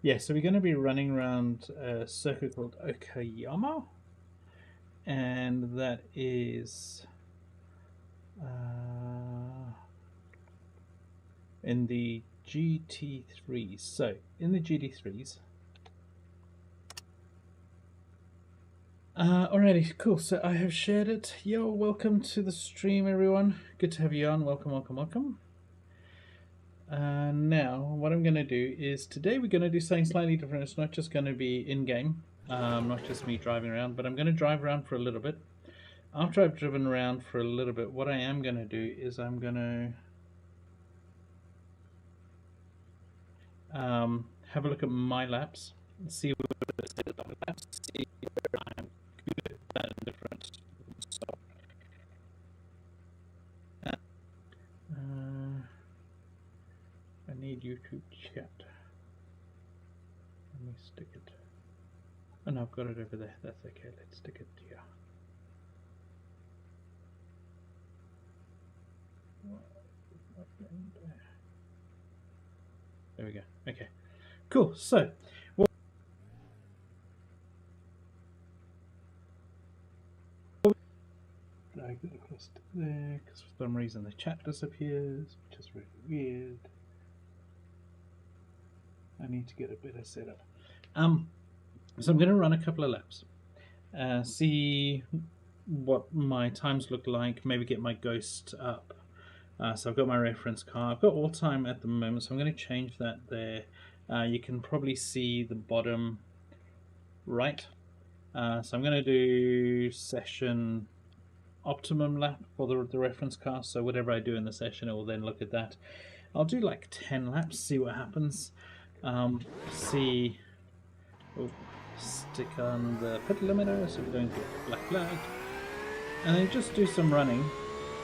Yeah, so we're going to be running around a circuit called Okayama, and that is in the GT3s. So in the GT3s, alrighty, cool. So I have shared it. Yo, welcome to the stream, everyone. Good to have you on. Welcome, welcome, welcome. Now, what I'm going to do is today we're going to do something slightly different. It's not just going to be in-game, not just me driving around, but I'm going to drive around for a little bit. After I've driven around for a little bit, what I am going to do is I'm going to have a look at my laps, see what it says on the laps, see where I'm good at and different. So, I need YouTube chat. Let me stick it. Oh no, I've got it over there. That's okay. Let's stick it here. There we go. Okay, cool. So, drag it across to there because for some reason the chat disappears, which is really weird. I need to get a better setup. So I'm going to run a couple of laps, see what my times look like, maybe get my ghost up. So I've got my reference car. I've got all time at the moment, so I'm going to change that there. You can probably see the bottom right. So I'm going to do session optimum lap for the reference car. So whatever I do in the session, it will then look at that. I'll do like 10 laps, see what happens. See, stick on the pit limiter so we don't get black flagged, and then just do some running.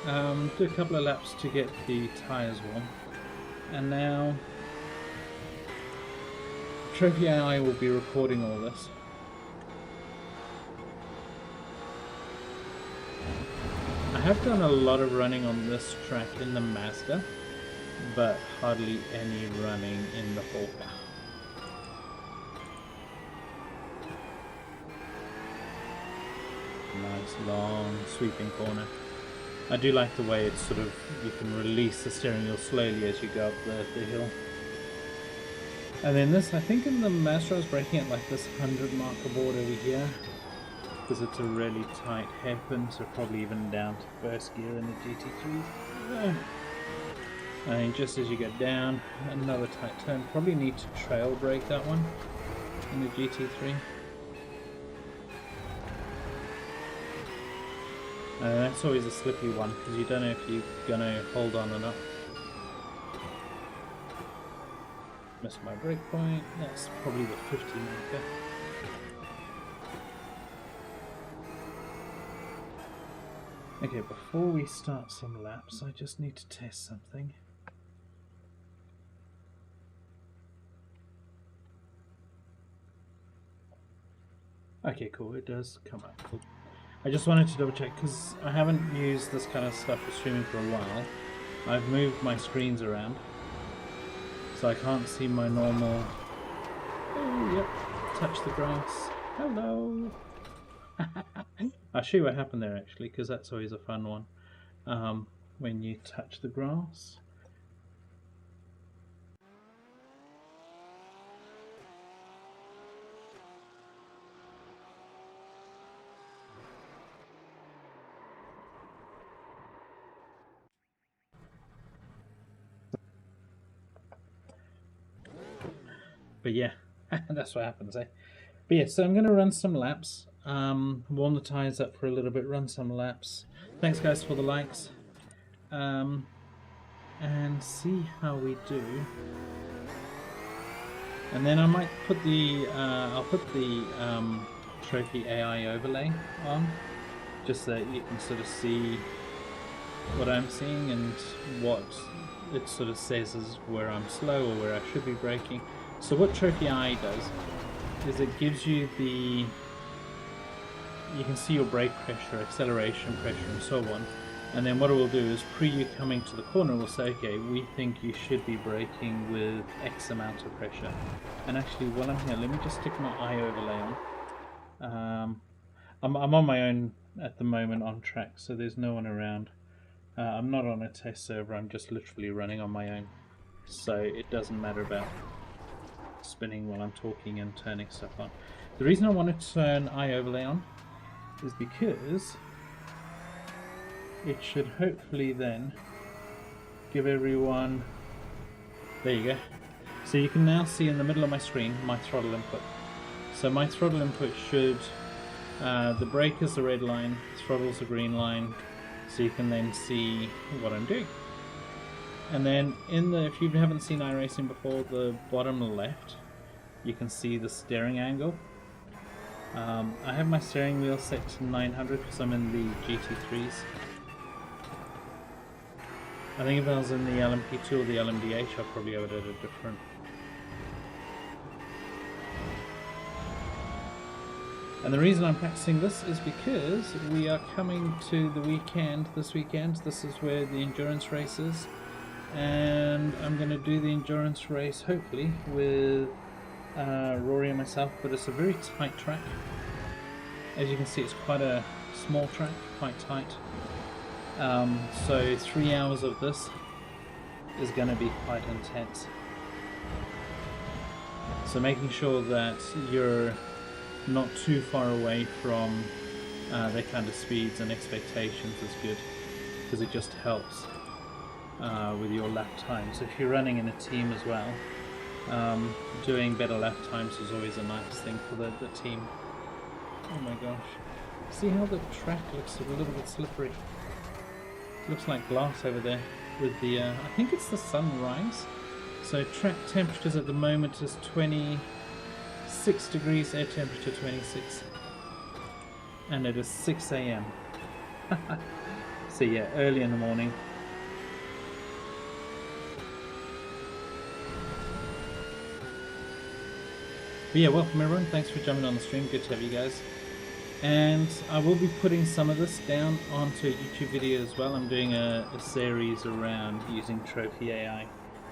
Do a couple of laps to get the tyres warm, and now Trophi and I will be recording all this. I have done a lot of running on this track in the Mazda, but hardly any running in the Hawker. Nice long sweeping corner. I do like the way it's sort of, you can release the steering wheel slowly as you go up the hill. And then this, I think in the Mazda I was braking at like this 100 marker board over here, because it's a really tight hairpin, so probably even down to first gear in the GT3. And just as you get down, another tight turn. Probably need to trail brake that one in the GT3. That's always a slippy one because you don't know if you're going to hold on or not. Missed my brake point. That's probably the 50 marker. Okay, before we start some laps, I just need to test something. Okay, cool, it does come up. Cool. I just wanted to double check because I haven't used this kind of stuff for streaming for a while. I've moved my screens around, so I can't see my normal... Oh, yep, touch the grass. Hello! I'll show you what happened there actually, because that's always a fun one. When you touch the grass. But yeah, that's what happens, eh? But yeah, so I'm going to run some laps. Warm the tyres up for a little bit, run some laps. Thanks guys for the likes. And see how we do. And then I might put the, I'll put the Trophi AI overlay on, just so that you can sort of see what I'm seeing and what it sort of says is where I'm slow or where I should be braking. So what Trophi AI does is it gives you the, you can see your brake pressure, acceleration pressure and so on, And then what it will do is, pre you coming to the corner, we'll say, okay, we think you should be braking with X amount of pressure. And actually, while I'm here, let me just stick my eye overlay on. I'm on my own at the moment on track, so there's no one around. I'm not on a test server, I'm just literally running on my own. So it doesn't matter about spinning while I'm talking and turning stuff on. The reason I wanted to turn eye overlay on is because it should hopefully then give everyone, there you go. So you can now see in the middle of my screen my throttle input. So my throttle input should, the brake is the red line, throttle's the green line, so you can then see what I'm doing. And then in the, if you haven't seen iRacing before, the bottom left, you can see the steering angle. I have my steering wheel set to 900 because I'm in the GT3s. I think if I was in the LMP2 or the LMDH, I'd probably have it at a different. And the reason I'm practicing this is because we are coming to the weekend, this weekend. This is where the endurance race is. And I'm going to do the endurance race, hopefully, with Rory and myself, but it's a very tight track. As you can see, it's quite a small track, quite tight. So 3 hours of this is going to be quite intense. So making sure that you're not too far away from their kind of speeds and expectations is good, because it just helps with your lap times. If you're running in a team as well, doing better lap times is always a nice thing for the team. Oh my gosh. See how the track looks a little bit slippery? Looks like glass over there with the, I think it's the sunrise. So track temperatures at the moment is 26 degrees, air temperature 26. And it is 6 AM. So yeah, early in the morning. But yeah, welcome everyone, thanks for jumping on the stream, good to have you guys. And I will be putting some of this down onto a YouTube video as well. I'm doing a series around using Trophi AI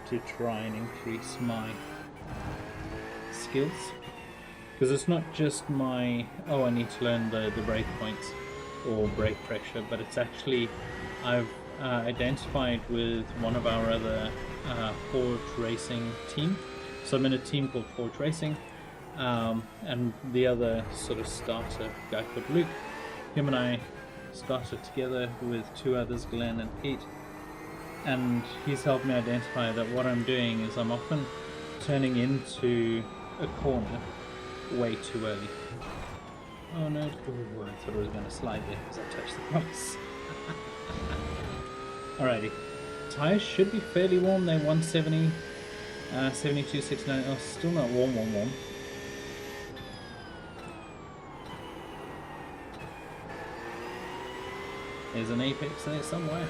to try and increase my skills. Because it's not just my, oh, I need to learn the brake points or brake pressure, but it's actually, I've identified with one of our other Forge Racing team. So I'm in a team called Forge Racing. And the other sort of starter guy called Luke, him and I started together with 2 others, Glenn and Pete, and he's helped me identify that what I'm doing is I'm often turning into a corner way too early. Oh no, ooh, I thought I was going to slide there because I touched the glass. Alrighty, tyres should be fairly warm, they're 170, 72, 69, oh still not warm. There's an apex there somewhere.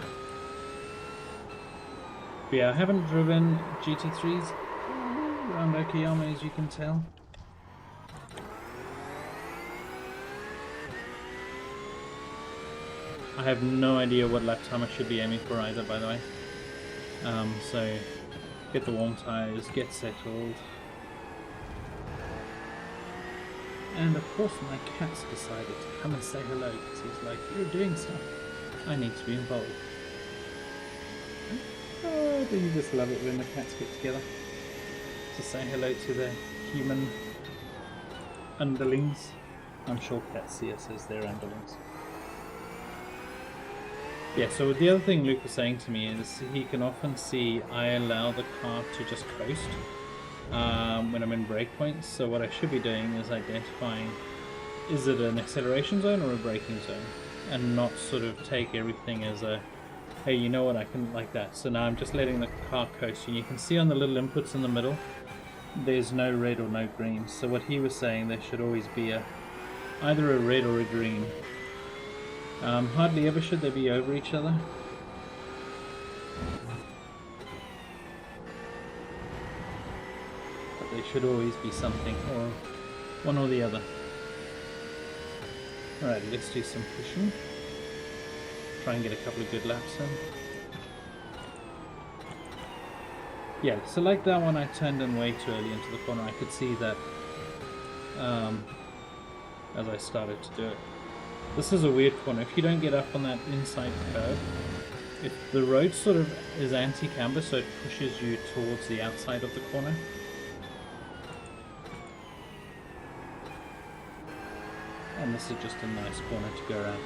But yeah, I haven't driven GT3s around Okayama, as you can tell. I have no idea what lap time I should be aiming for either, by the way. So get the warm tyres, get settled. And of course my cat's decided to come and say hello because he's like, you're doing stuff. I need to be involved. Oh, do you just love it when the cats get together to say hello to their human underlings? I'm sure cats see us as their underlings. Yeah, so the other thing Luke was saying to me is he can often see I allow the car to just coast when I'm in breakpoints. So what I should be doing is identifying, is it an acceleration zone or a braking zone? And not sort of take everything as a, hey, you know what, I can like that. So now I'm just letting the car coast. And you can see on the little inputs in the middle, there's no red or no green. So what he was saying, there should always be either a red or a green. Hardly ever should they be over each other. But they should always be something, or one or the other. Alright, let's do some pushing. try and get a couple of good laps in. Yeah, so like that one, I turned in way too early into the corner. I could see that as I started to do it. This is a weird corner. If you don't get up on that inside curve, if the road sort of is anti-camber, so it pushes you towards the outside of the corner. And this is just a nice corner to go around.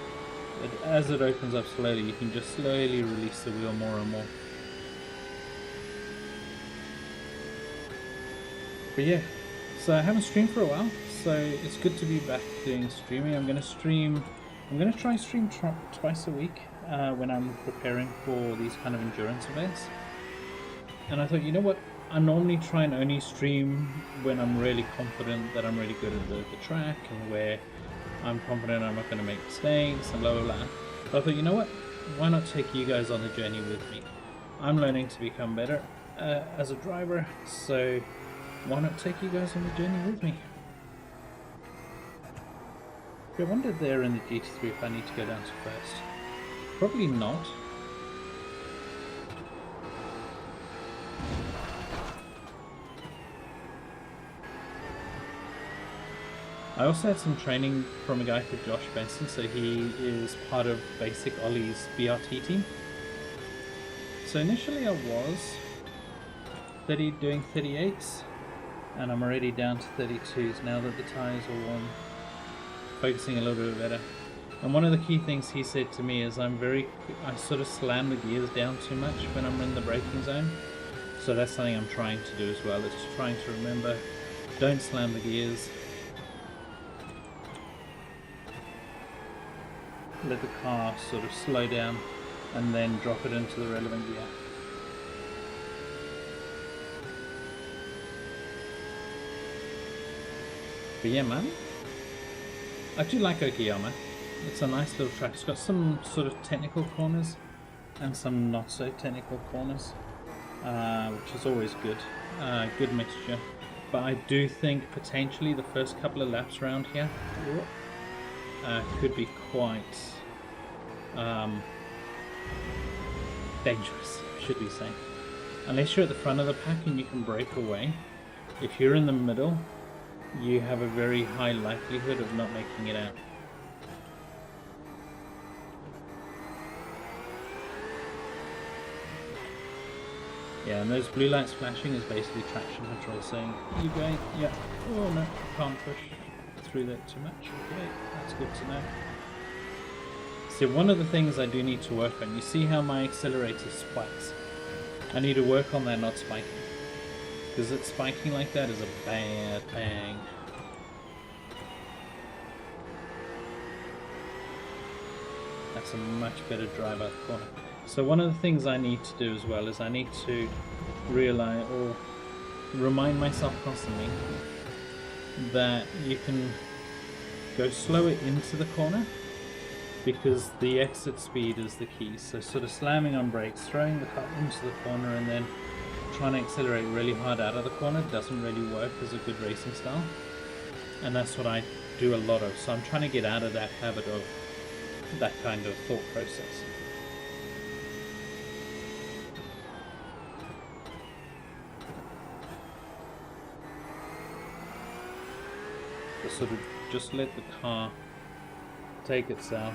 As it opens up slowly, you can just slowly release the wheel more and more. But yeah, so I haven't streamed for a while, so it's good to be back doing streaming. I'm going to try stream twice a week when I'm preparing for these kind of endurance events. And I thought, you know what, I normally try and only stream when I'm really confident that I'm really good at the track, and where I'm confident I'm not going to make mistakes and blah blah blah. But I thought, you know what, why not take you guys on the journey with me? I'm learning to become better as a driver, so why not take you guys on the journey with me? I wondered there in the GT3 if I need to go down to first. Probably not. I also had some training from a guy called Josh Benson, so he is part of Basic Ollie's BRT team. So initially I was doing 38s, and I'm already down to 32s now that the tyres are warm, focusing a little bit better. And one of the key things he said to me is I sort of slam the gears down too much when I'm in the braking zone. So that's something I'm trying to do as well, is trying to remember, don't slam the gears. Let the car sort of slow down and then drop it into the relevant gear. But yeah, man, I do like Okayama. It's a nice little track. It's got some sort of technical corners and some not so technical corners, which is always good. Good mixture. But I do think potentially the first couple of laps around here could be quite dangerous, should we say. Unless you're at the front of the pack and you can break away. If you're in the middle, you have a very high likelihood of not making it out. Yeah, and those blue lights flashing is basically traction control saying, you going, yeah, oh no, can't push through that too much. Okay, that's good to know. So one of the things I do need to work on, you see how my accelerator spikes? I need to work on that not spiking. Because it spiking like that is a bad thing. That's a much better drive out corner. So one of the things I need to do as well is I need to realize or remind myself constantly that you can go slower into the corner, because the exit speed is the key. So sort of slamming on brakes, throwing the car into the corner and then trying to accelerate really hard out of the corner doesn't really work as a good racing style, and that's what I do a lot of. So I'm trying to get out of that habit of that kind of thought process. To sort of just let the car take itself.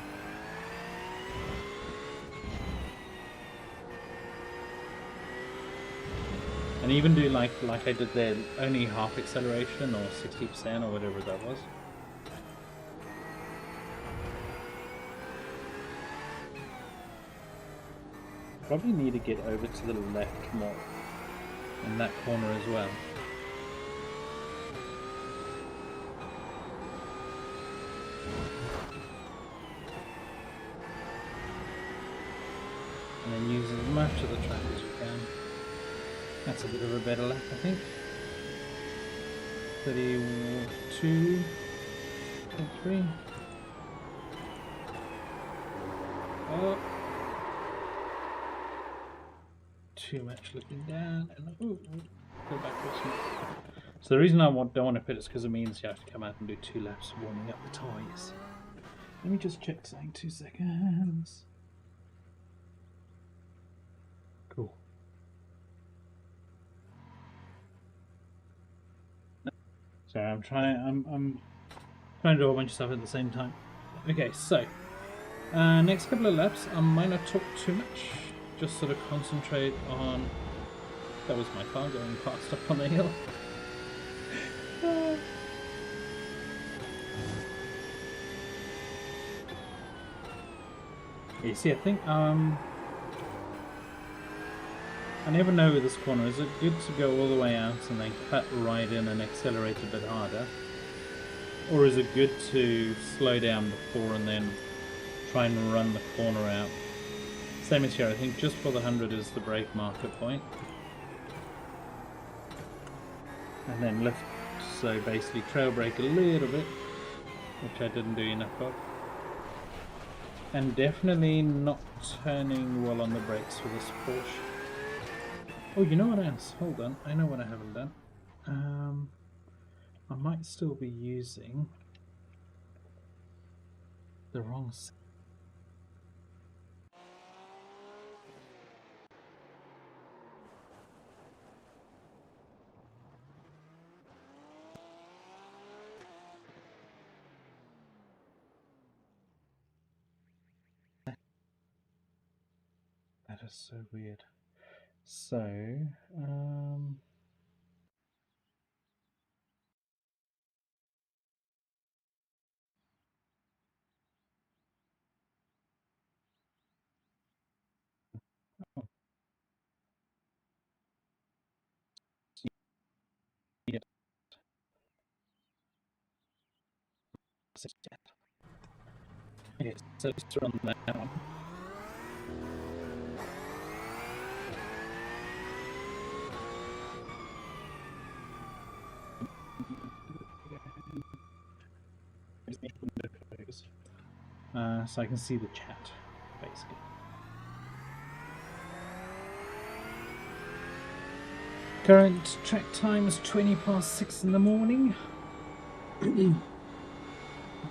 And even do like I did there, only half acceleration or 60% or whatever that was. Probably need to get over to the left more in that corner as well. And then use as much of the track as you can. That's a bit of a better lap, I think. 32.3. Oh. Too much looking down, and go backwards. So the reason I don't want to pit is because it means you have to come out and do 2 laps warming up the tyres. Let me just check something, 2 seconds. Sorry, I'm trying to do a bunch of stuff at the same time. Okay, so next couple of laps, I might not talk too much. Just sort of concentrate on. That was my car going past up on the hill. You see, I think I never know with this corner. Is it good to go all the way out and then cut right in and accelerate a bit harder? Or is it good to slow down before and then try and run the corner out? Same as here, I think just for the 100 is the brake marker point. And then lift, so basically trail brake a little bit, which I didn't do enough of. And definitely not turning well on the brakes for this Porsche. Oh, you know what else? Hold on, I know what I haven't done. I might still be using the wrong side. That is so weird. So, yeah. Okay, so let's run that one. So I can see the chat, basically. Current track time is 20 past 6 in the morning. Come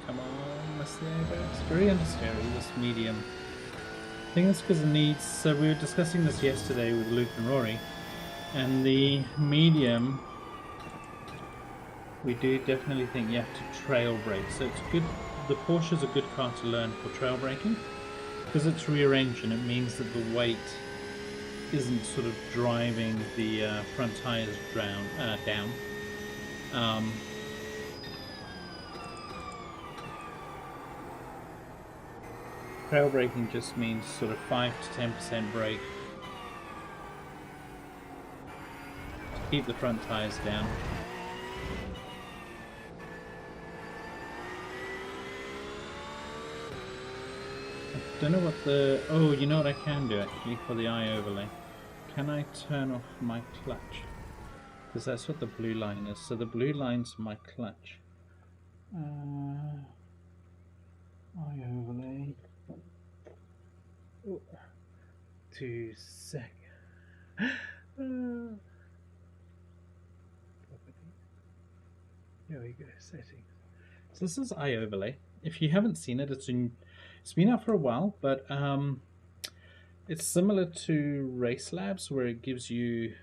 on, let's go. It's very understeery, this medium. I think that's because it needs. So we were discussing this yesterday with Luke and Rory, and the medium. We do definitely think you have to trail brake. So it's good. The Porsche is a good car to learn for trail braking because it's rear engine. It means that the weight isn't sort of driving the front tires down. Trail braking just means sort of 5 to 10% brake to keep the front tires down. I don't know what the... Oh, you know what I can do actually for the eye overlay? Can I turn off my clutch? Because that's what the blue line is. So the blue line's my clutch. Eye overlay. Oh, 2 seconds. There we go, settings. So this is eye overlay. If you haven't seen it, it's been out for a while, but it's similar to Race Labs, where it gives you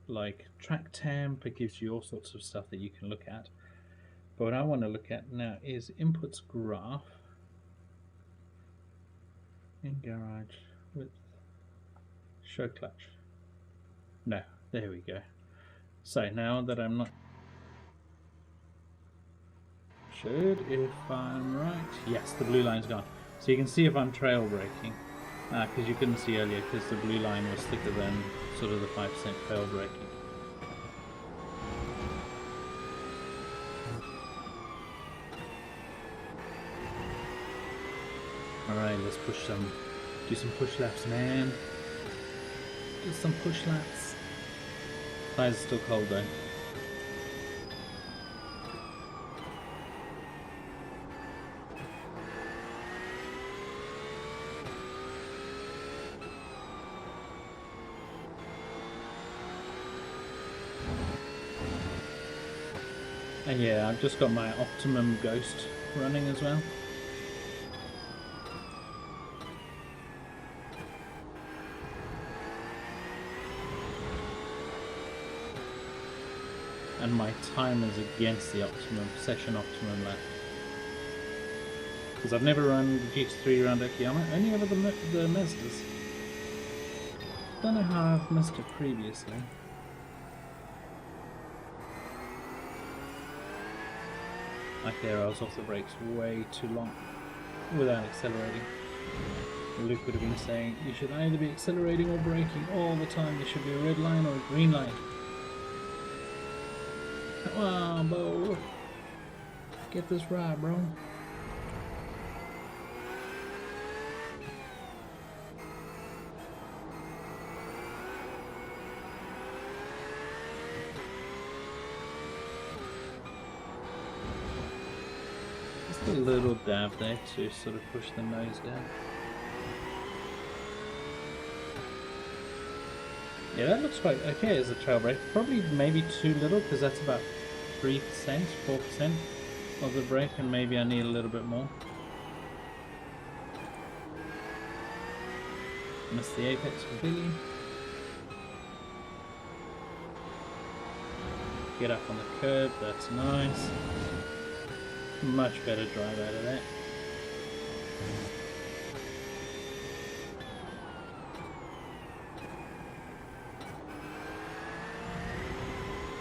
like track temp, it gives you all sorts of stuff that you can look at. But what I want to look at now is inputs graph in garage with show clutch. No, there we go. So now that I'm not if I'm right, yes, the blue line's gone. So you can see if I'm trail braking, because you couldn't see earlier because the blue line was thicker than sort of the 5% trail braking. Alright, let's do some push laps, man. Do some push laps. Tires are still cold though. And yeah, I've just got my Optimum Ghost running as well. and my time is against the session optimum lap. Because I've never run the GT3 around Okayama, only ever the Mazdas. Don't know how I've missed it previously. Like there, I was off the brakes way too long without accelerating. Luke would have been saying, you should either be accelerating or braking all the time. There should be a red line or a green line. Come on, Bo. Get this right, bro. Just a little dab there to sort of push the nose down. Yeah, that looks quite okay as a trail brake. Probably maybe too little because that's about 3%, 4% of the brake, and maybe I need a little bit more. Missed the apex completely. Get up on the curb, that's nice. Much better drive out of that.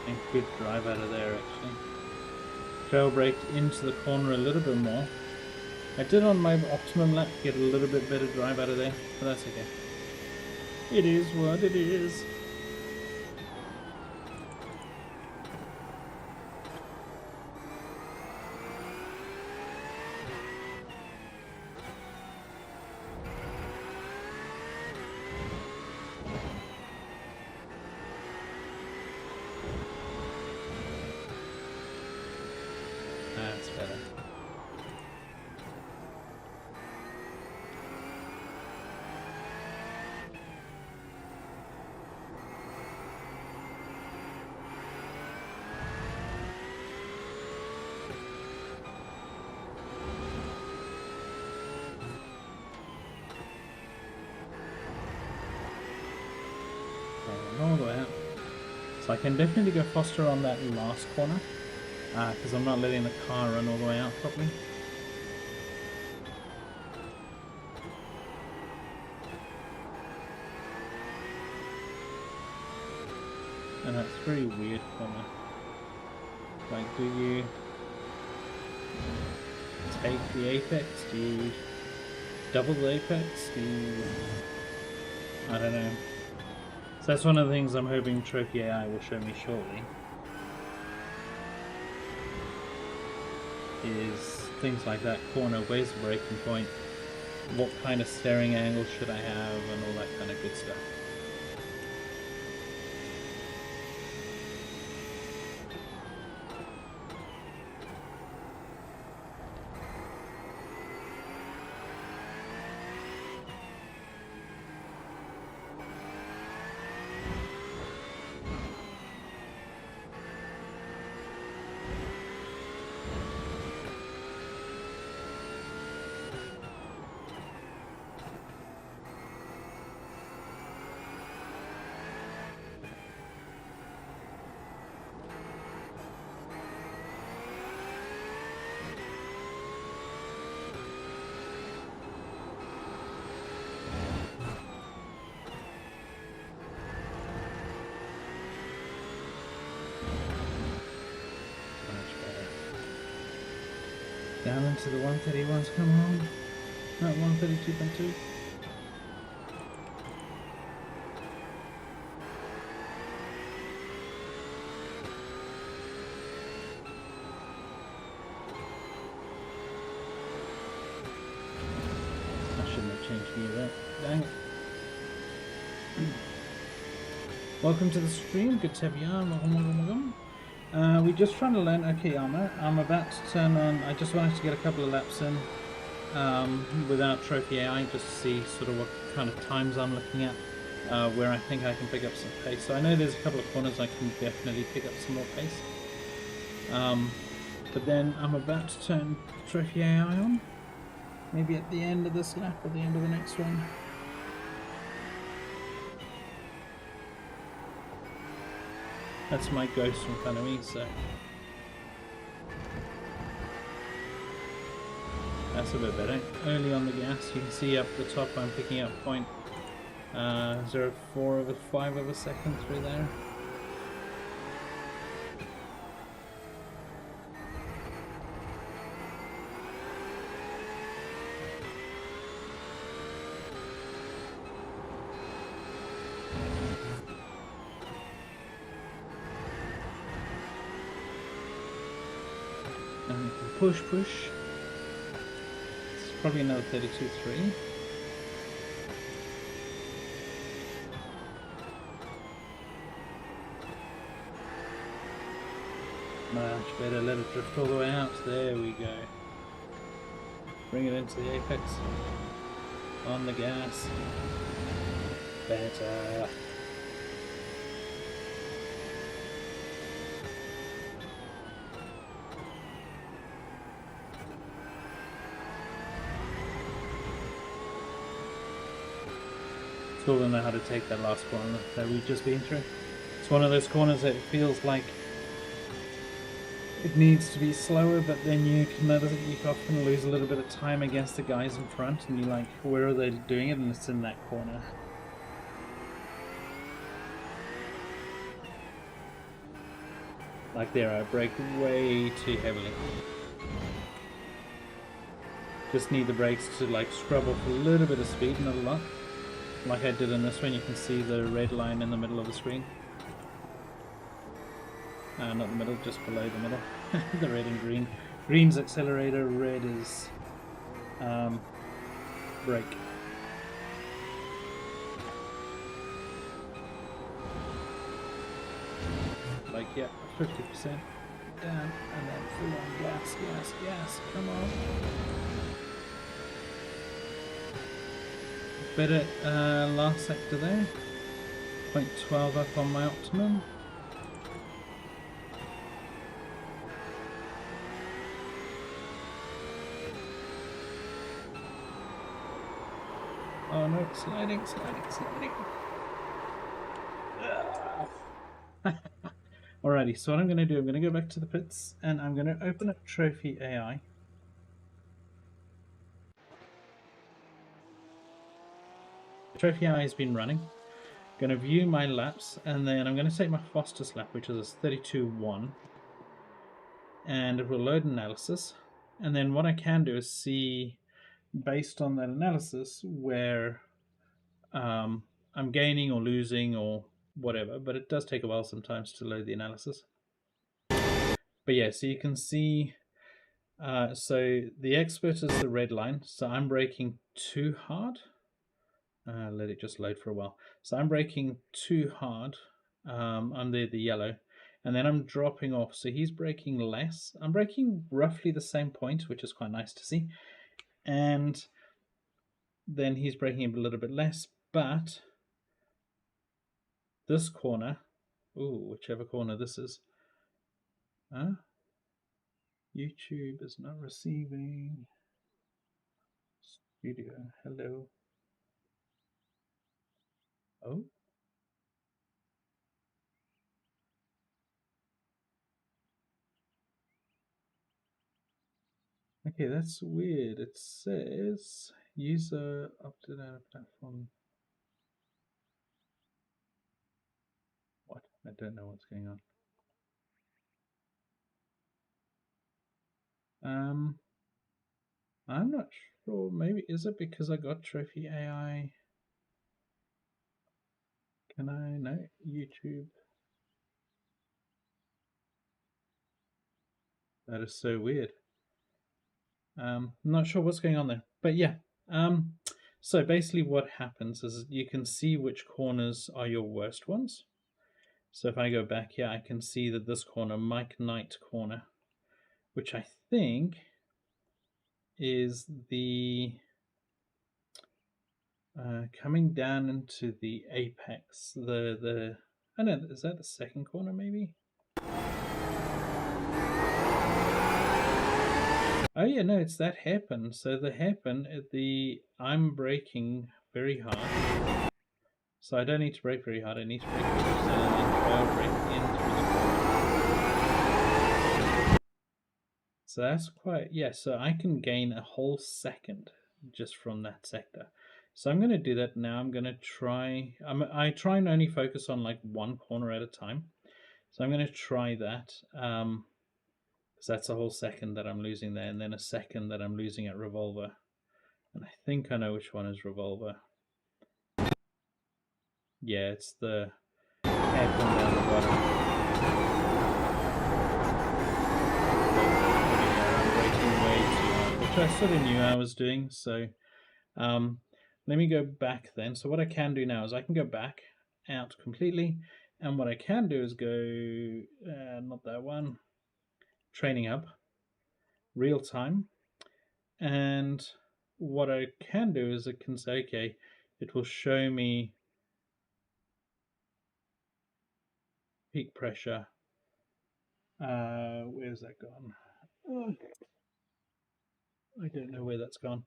And good drive out of there actually. Trail braked into the corner a little bit more. I did on my optimum lap get a little bit better drive out of there, but that's okay. It is what it is. That's better. All the way out. So I can definitely go faster on that last corner. Because I'm not letting the car run all the way out properly. And that's very weird for me. Like, do you take the apex? Do you double the apex? Do you... I don't know. So that's one of the things I'm hoping Trophi AI will show me shortly. Is things like that corner, where's the braking point, what kind of steering angle should I have, and all that kind of good stuff. Down into the 131s, come on. Not 132.2. I shouldn't have changed gear there. Dang it. Welcome to the stream. Good to have you on. We're just trying to learn Okayama. I'm about to turn on, I just wanted to get a couple of laps in without Trophi AI, just to see sort of what kind of times I'm looking at, where I think I can pick up some pace. So I know there's a couple of corners I can definitely pick up some more pace. But then I'm about to turn Trophi AI on, maybe at the end of this lap or the end of the next one. That's my ghost in front of me, so that's a bit better. Early on the gas, you can see up the top I'm picking up 0.04 of a second through there. And we can push. It's probably another 32.3. Much better, let it drift all the way out. There we go. Bring it into the apex. On the gas. Better. Still don't know how to take that last corner that we've just been through. It's one of those corners that feels like it needs to be slower, but then you often lose a little bit of time against the guys in front, and you're like, where are they doing it? And it's in that corner. Like there, I brake way too heavily. Just need the brakes to like scrub off a little bit of speed, not a lot. Like I did in this one, you can see the red line in the middle of the screen. Not the middle, just below the middle. The red and green. Green's accelerator, red is brake. Like, yeah, 50% down, and then full on gas, come on. Better last sector there. 0.12 up on my optimum. Oh no, sliding. Alrighty, so what I'm going to do, I'm going to go back to the pits and I'm going to open up Trophi AI. Trophi AI has been running. I'm going to view my laps and then I'm going to take my fastest lap, which is 32.1, and it will load analysis. And then what I can do is see, based on that analysis, where I'm gaining or losing or whatever, but it does take a while sometimes to load the analysis. But yeah, so you can see, so the expert is the red line, so I'm braking too hard. Let it just load for a while. So I'm braking too hard, I'm the yellow, and then I'm dropping off, so he's braking less. I'm braking roughly the same point, which is quite nice to see, and then he's braking a little bit less, but this corner, whichever corner this is, YouTube is not receiving. Studio, hello. Oh. Okay, that's weird. It says user opted out of platform. What? I don't know what's going on. I'm not sure. Maybe is it because I got Trophi AI? Can I? No, YouTube. That is so weird. Not sure what's going on there, but yeah. So basically what happens is you can see which corners are your worst ones. So if I go back here, I can see that this corner, Mike Knight corner, which I think is the coming down into the apex, the I don't know, is that the second corner maybe? Oh yeah, no, it's that hairpin. So the hairpin, I'm braking very hard. So I don't need to brake very hard, I need to brake very slow and then trail brake into the So that's quite, yeah, so I can gain a whole second just from that sector. So I'm going to do that now. I'm going to try, I try and only focus on like one corner at a time. So I'm going to try that, because that's a whole second that I'm losing there, and then a second that I'm losing at revolver. And I think I know which one is revolver. Yeah, it's the hairpin down the bottom. I'm braking way too hard, which I sort of knew I was doing. So let me go back then. So what I can do now is I can go back out completely, and what I can do is go, not that one, training hub, real time, and what I can do is it can say, okay, it will show me peak pressure. Where's that gone? Oh, I don't know where that's gone.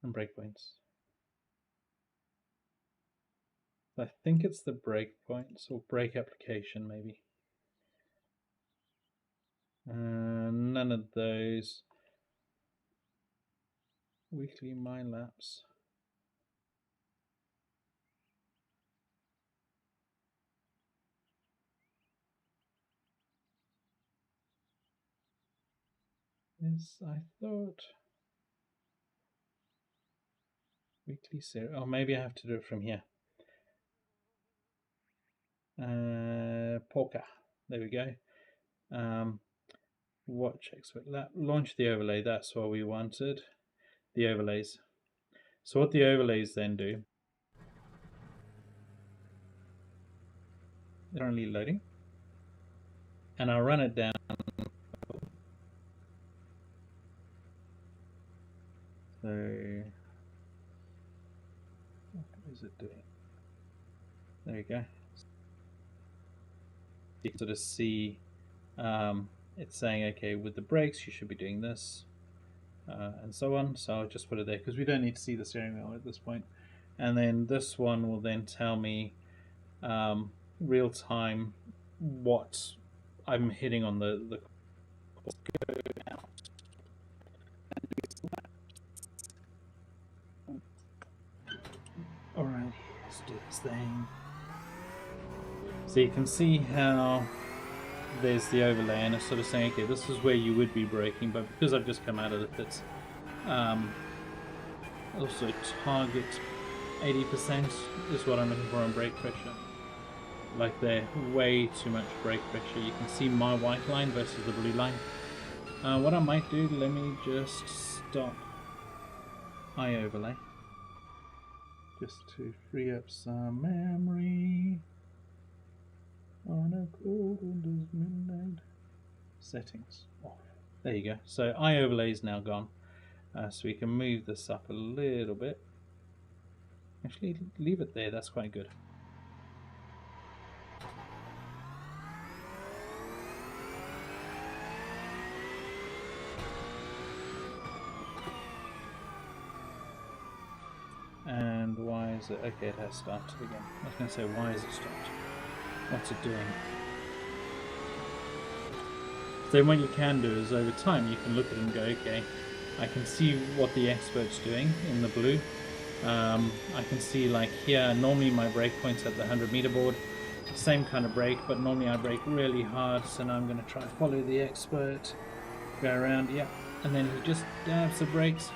And breakpoints. I think it's the breakpoints or brake application, maybe. None of those. Weekly mile laps. Yes, I thought weekly series. Oh, maybe I have to do it from here. Polka. There we go. Watch expert lap. Launch the overlay. That's what we wanted. The overlays. So what the overlays then do? They're only loading, and I'll run it down. So what is it doing? There you go. You can sort of see it's saying, okay, with the brakes you should be doing this, and so on. So I'll just put it there because we don't need to see the steering wheel at this point. And then this one will then tell me real time what I'm hitting on the Alright, let's do this thing. So you can see how there's the overlay, and it's sort of saying, okay, this is where you would be braking, but because I've just come out of the pits, also target 80% is what I'm looking for on brake pressure. Like they're way too much brake pressure. You can see my white line versus the blue line. What I might do, let me just stop iOverlay just to free up some memory on a cold winter's midnight. Settings off. There you go. So iOverlay is now gone. So we can move this up a little bit. Actually, leave it there. That's quite good. And why is it? Okay, it has started again. I was going to say, why is it stopped? What's it doing? So what you can do is over time you can look at it and go, okay, I can see what the expert's doing in the blue. I can see like here, normally my brake point's at the 100 meter board, same kind of brake, but normally I brake really hard, so now I'm going to try to follow the expert, go around, yeah, and then he just dabs the brakes.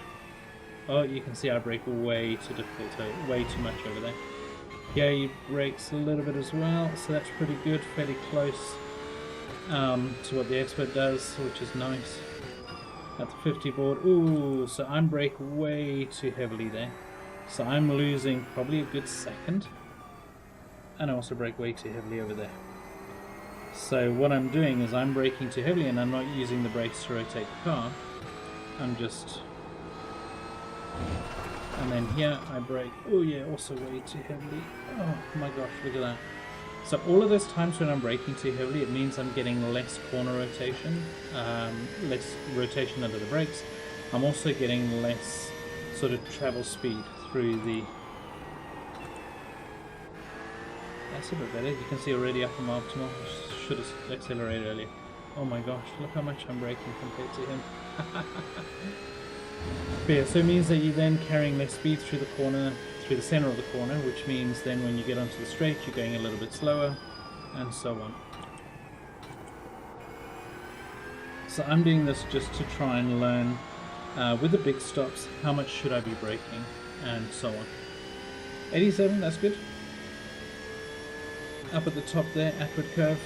Oh, you can see I brake way too difficult, way too much over there. Here he brakes a little bit as well, so that's pretty good, fairly close to what the expert does, which is nice. At the 50 board, ooh, so I'm brake way too heavily there. So I'm losing probably a good second, and I also brake way too heavily over there. So what I'm doing is I'm braking too heavily, and I'm not using the brakes to rotate the car. I'm just, and then here I brake, oh yeah, also way too heavily. Oh my gosh, look at that. So all of those times when I'm braking too heavily, it means I'm getting less corner rotation, less rotation under the brakes. I'm also getting less sort of travel speed through the... That's a bit better. You can see already up on my optimal. Should have accelerated earlier. Oh my gosh, look how much I'm braking compared to him. But yeah, so it means that you're then carrying less speed through the corner, through the center of the corner, which means then when you get onto the straight, you're going a little bit slower, and so on. So I'm doing this just to try and learn, with the big stops, how much should I be braking, and so on. 87, that's good. Up at the top there, upward curve.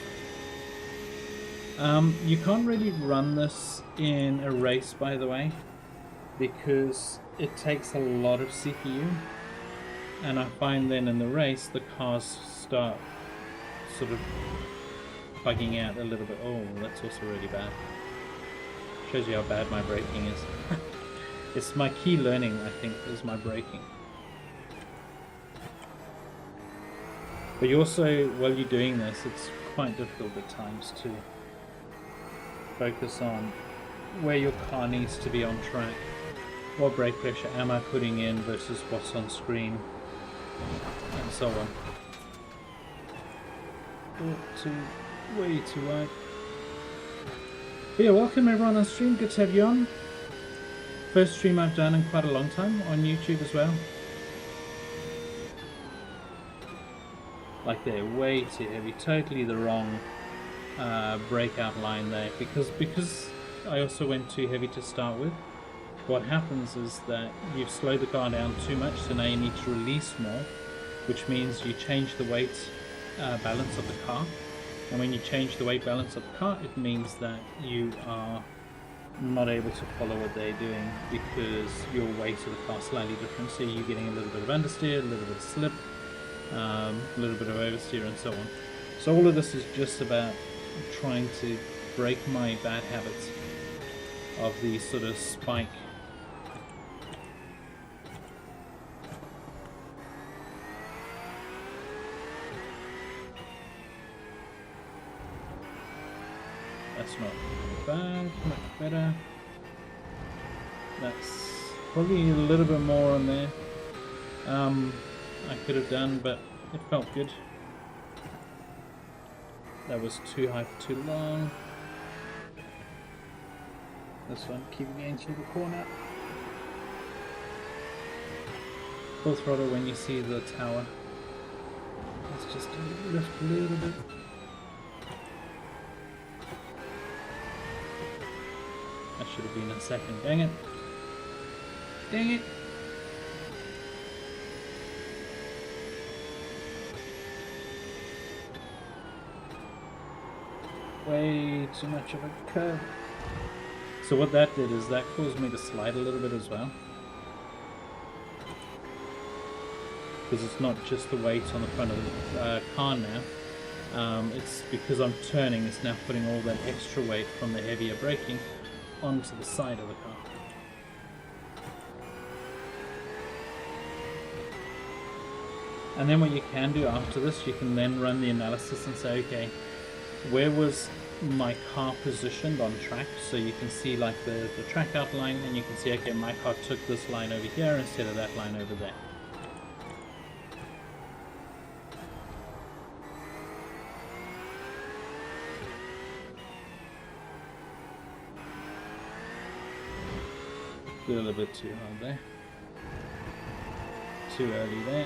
You can't really run this in a race, by the way, because it takes a lot of CPU, and I find then in the race the cars start sort of bugging out a little bit. Oh, that's also really bad. Shows you how bad my braking is. It's my key learning, I think, is my braking. But you also, while you're doing this, it's quite difficult at times to focus on where your car needs to be on track. What brake pressure am I putting in versus what's on screen, and so on. Oh, way too wide. But yeah, welcome everyone on stream, good to have you on. First stream I've done in quite a long time on YouTube as well. Like they're way too heavy, totally the wrong breakout line there, because I also went too heavy to start with. What happens is that you've slowed the car down too much, so now you need to release more, which means you change the weight balance of the car. And when you change the weight balance of the car, it means that you are not able to follow what they're doing because your weight of the car is slightly different. So you're getting a little bit of understeer, a little bit of slip, a little bit of oversteer, and so on. So all of this is just about trying to break my bad habits of the sort of spike. That's not bad, much better. That's probably a little bit more on there. I could have done, but it felt good. That was too high for too long. This one, keeping it into the corner. Full throttle when you see the tower. Let's just lift a little bit. That should have been a second. Dang it. Dang it. Way too much of a curve. So what that did is that caused me to slide a little bit as well. Because it's not just the weight on the front of the car now. It's because I'm turning, it's now putting all that extra weight from the heavier braking onto the side of the car. And then what you can do after this, you can then run the analysis and say, okay, where was my car positioned on track? So you can see like the track outline, and you can see, okay, my car took this line over here instead of that line over there. A little bit too hard there. Too early there.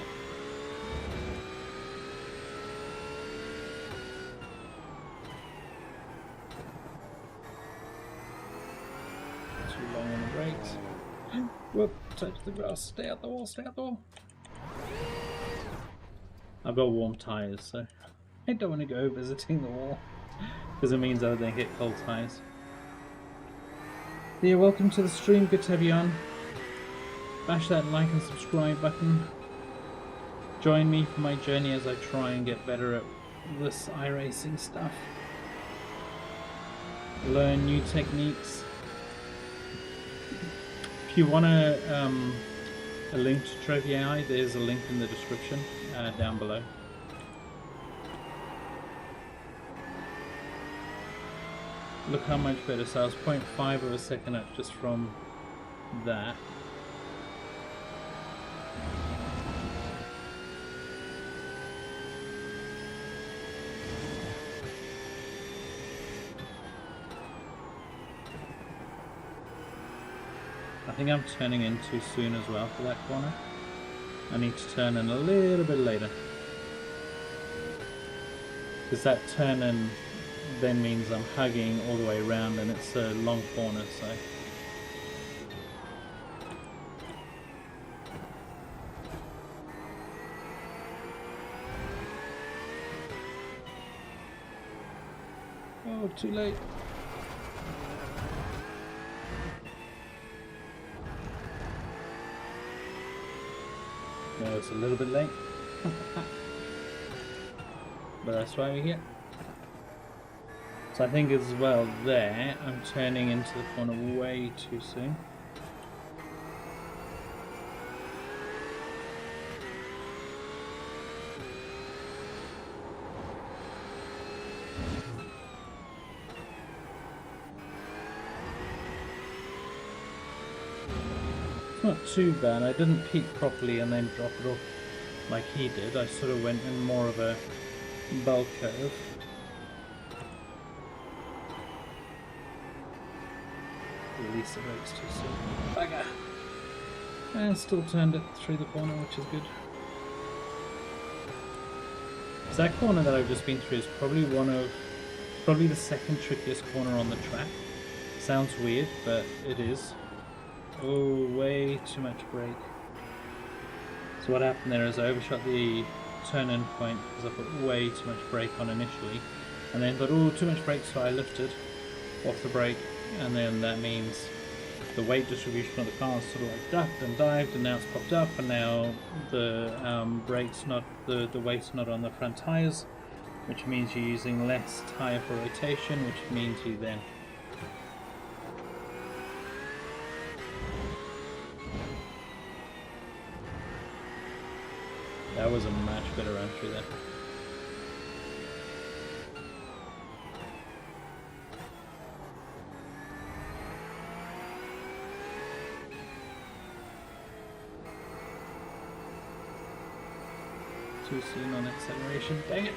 Too long on the brakes. Whoop, touch the grass. Stay out the wall, stay out the wall. I've got warm tyres, so I don't want to go visiting the wall because it means I then get cold tyres. Yeah, welcome to the stream, good to have you on. Bash that like and subscribe button. Join me for my journey as I try and get better at this iRacing stuff. Learn new techniques. If you want a link to Trophi AI, there's a link in the description down below. Look how much better, so I was 0.5 of a second up just from that. think I'm turning in too soon as well for that corner. I need to turn in a little bit later. Because that turn in then means I'm hugging all the way around and it's a long corner, so... Oh, too late. No, it's a little bit late. But that's why we're here. So I think as well there, I'm turning into the corner way too soon. It's not too bad. I didn't peak properly and then drop it off like he did. I sort of went in more of a bell curve. Release the brakes too soon. Bugger! And still turned it through the corner, which is good. So that corner that I've just been through is probably the second trickiest corner on the track. Sounds weird, but it is. Oh, way too much brake. So what happened there is I overshot the turn-in point because I put way too much brake on initially, and then thought, oh, too much brake, so I lifted off the brake, and then that means the weight distribution of the car is sort of like ducked and dived, and now it's popped up, and now the brake's not, the weight's not on the front tyres, which means you're using less tyre for rotation, which means you then that was a much better run through there. Too soon on acceleration, dang it!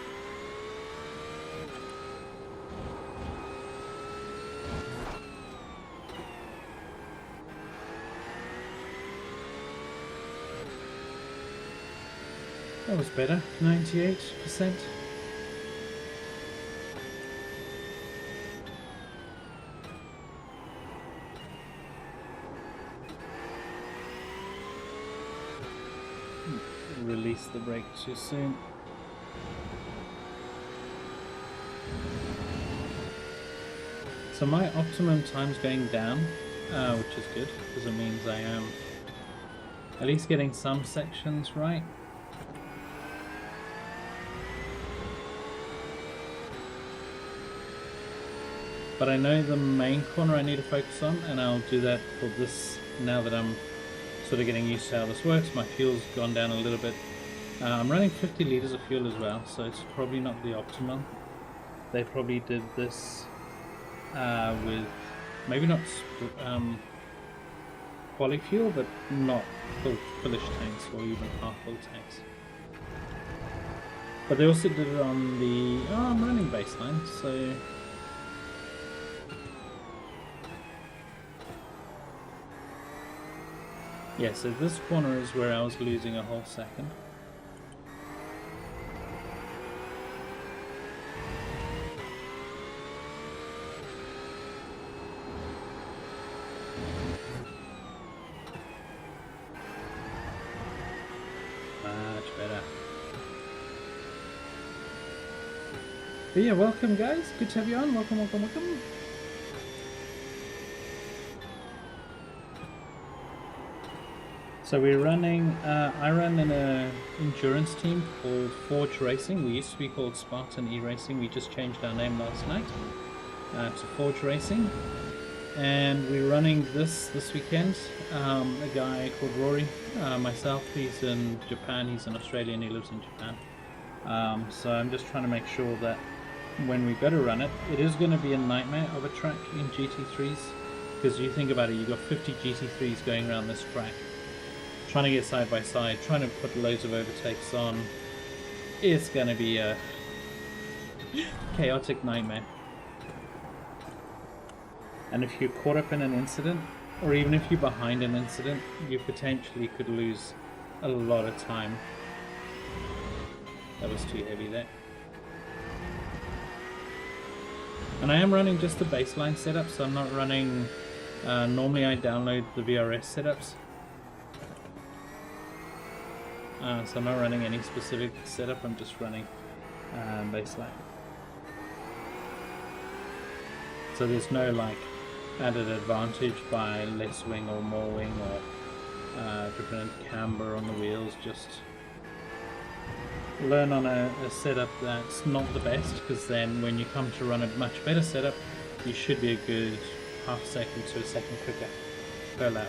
That was better, 98%. Release the brake too soon. So my optimum time's going down, which is good, because it means I am at least getting some sections right. But I know the main corner I need to focus on, and I'll do that for this now that I'm sort of getting used to how this works. My fuel's gone down a little bit. I'm running 50 litres of fuel as well, so it's probably not the optimum. They probably did this with maybe not quali fuel, but not fullish tanks or even half full tanks. But they also did it on the I'm running baseline, so yeah, so this corner is where I was losing a whole second. Much better. But yeah, welcome guys, good to have you on, welcome, welcome, welcome. So we're running, I run in an endurance team called Forge Racing. We used to be called Spartan E-Racing. We just changed our name last night to Forge Racing. And we're running this weekend. A guy called Rory, myself, he's in Japan, he's an Australian, he lives in Japan. So I'm just trying to make sure that when we go to run it, it is going to be a nightmare of a track in GT3s. Because you think about it, you've got 50 GT3s going around this track. Trying to get side by side, trying to put loads of overtakes on, it's going to be a chaotic nightmare. And if you're caught up in an incident, or even if you're behind an incident, you potentially could lose a lot of time. That was too heavy there. And I am running just the baseline setup, so I'm not running... normally I download the VRS setups. So I'm not running any specific setup, I'm just running baseline. So there's no like added advantage by less wing or more wing or different camber on the wheels. Just learn on a setup that's not the best, because then when you come to run a much better setup, you should be a good half a second to a second quicker per lap.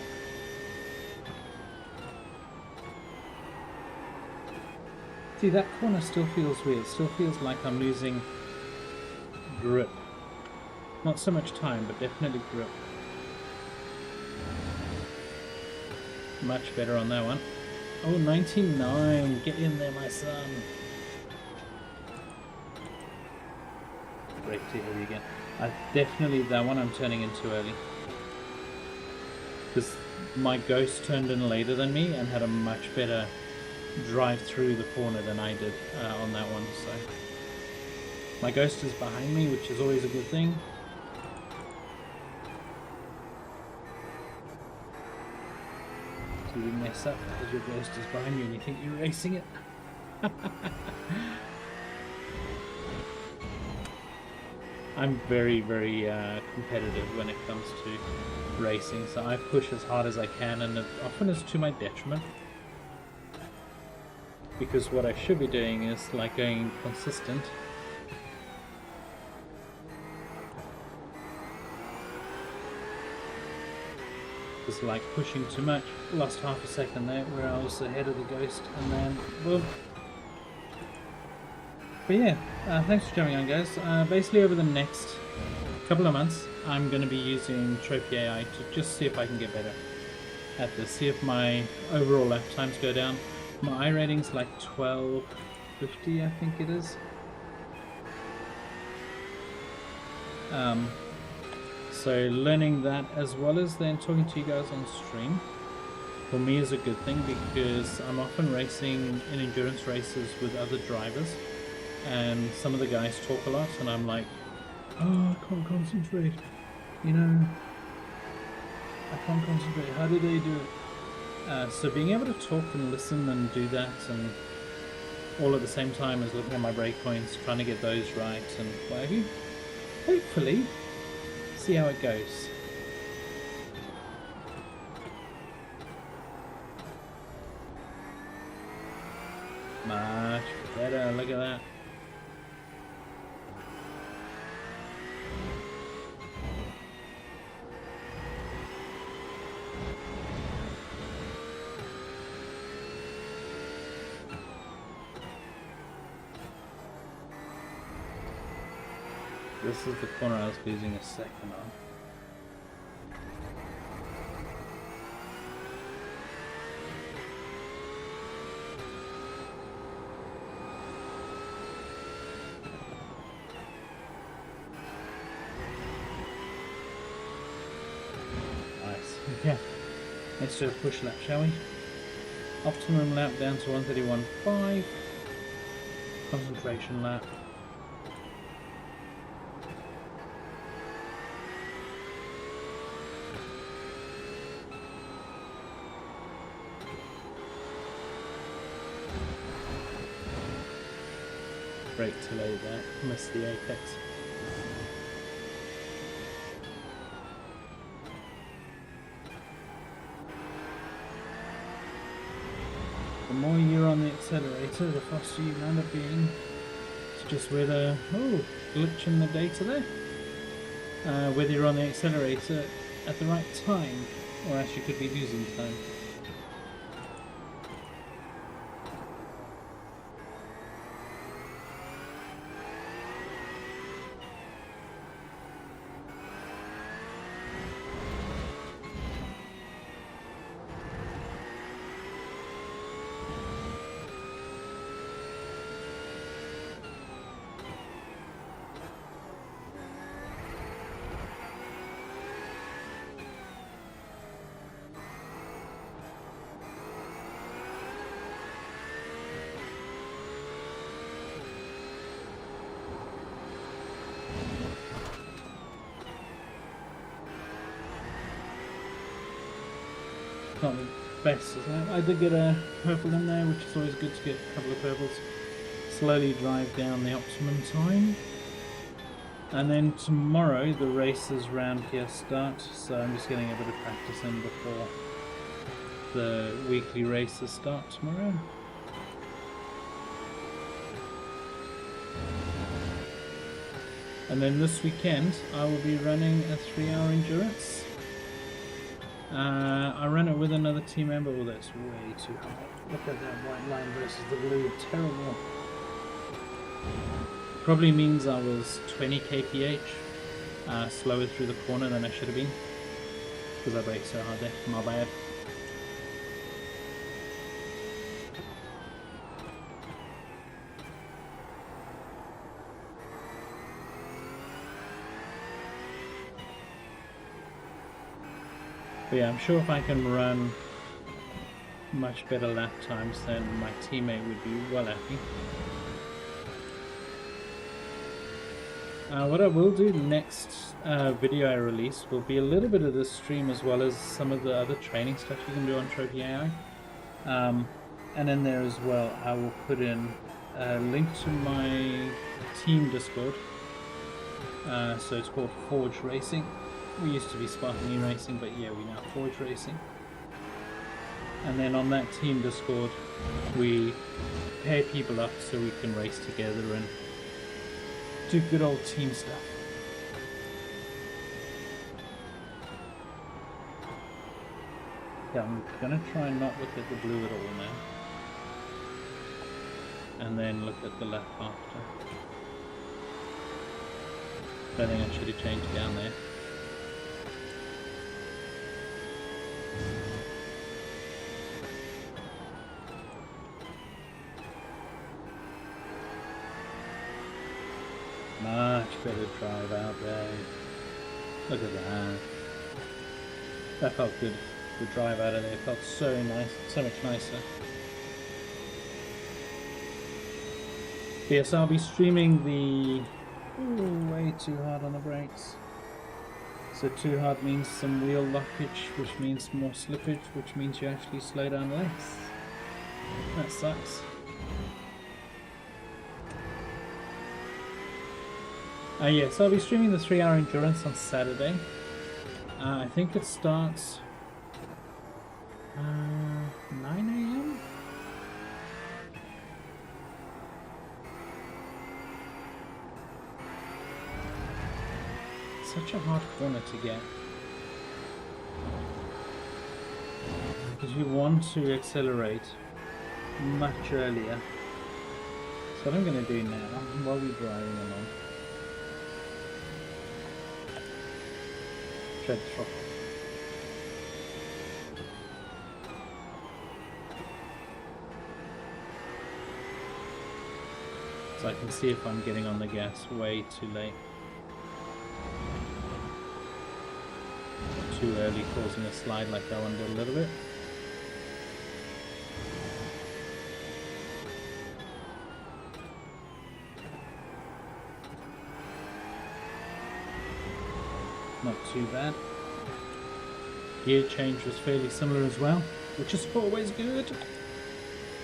See, that corner still feels weird. Still feels like I'm losing grip. Not so much time, but definitely grip. Much better on that one. Oh, 99! Get in there, my son! Brake too heavy again. Definitely that one I'm turning in too early. Because my Ghost turned in later than me and had a much better drive through the corner than I did on that one. So my Ghost is behind me, which is always a good thing. So you mess up because your Ghost is behind you and you think you're racing it. I'm very, very competitive when it comes to racing, so I push as hard as I can, and it often is to my detriment. Because what I should be doing is like going consistent. Just like pushing too much. Lost half a second there where I was ahead of the Ghost, and then boom. But yeah, thanks for jumping on, guys. Basically over the next couple of months I'm going to be using Trophi AI to just see if I can get better at this. See if my overall lap times go down. My iRating's like 1250, I think it is. So learning that as well as then talking to you guys on stream for me is a good thing, because I'm often racing in endurance races with other drivers and some of the guys talk a lot and I'm like, oh, I can't concentrate, you know, I can't concentrate, how do they do it? So being able to talk and listen and do that, and all at the same time as looking at my breakpoints, trying to get those right and what have you, hopefully see how it goes. Much better, look at that. This is the corner I was losing a second on. Nice. Yeah. Let's do a push lap, shall we? Optimum lap down to 131.5. Concentration lap. Brake too late there, missed the apex. The more you're on the accelerator, the faster you end up being. It's just where the glitch in the data there. Whether you're on the accelerator at the right time, or else you could be losing time. not the best. I did get a purple in there, which is always good to get a couple of purples. Slowly drive down the optimum time. And then tomorrow the races round here start, so I'm just getting a bit of practice in before the weekly races start tomorrow. And then this weekend I will be running a 3-hour endurance. I ran it with another team member. Well, that's way too high. Look at that white line versus the blue. Terrible. Probably means I was 20 kph slower through the corner than I should have been, because I braked so hard there. My bad. But yeah, I'm sure if I can run much better lap times, then my teammate would be well happy. What I will do next video I release will be a little bit of this stream as well as some of the other training stuff you can do on Trophi AI. And in there as well I will put in a link to my team Discord. So it's called Forge Racing. We used to be Spartan Racing, but yeah, we now Forge Racing. And then on that team Discord we pair people up so we can race together and do good old team stuff. Yeah, I'm gonna try and not look at the blue at all now. And then look at the lap after. I think I should have changed down there. Much better drive out there. Look at that. That felt good. The drive out of there felt so nice, so much nicer. Yes, I'll be streaming the... Ooh, way too hard on the brakes. So too hard means some wheel lockage, which means more slippage, which means you actually slow down less. That sucks. Yes, I'll be streaming the 3-hour endurance on Saturday. I think it starts 9 AM? Such a hard corner to get. Because you want to accelerate much earlier. So what I'm going to do now, while we're driving along, tread throttle. So I can see if I'm getting on the gas way too late. Too early, causing a slide like I want to do a little bit. Not too bad. Gear change was fairly similar as well, which is always good.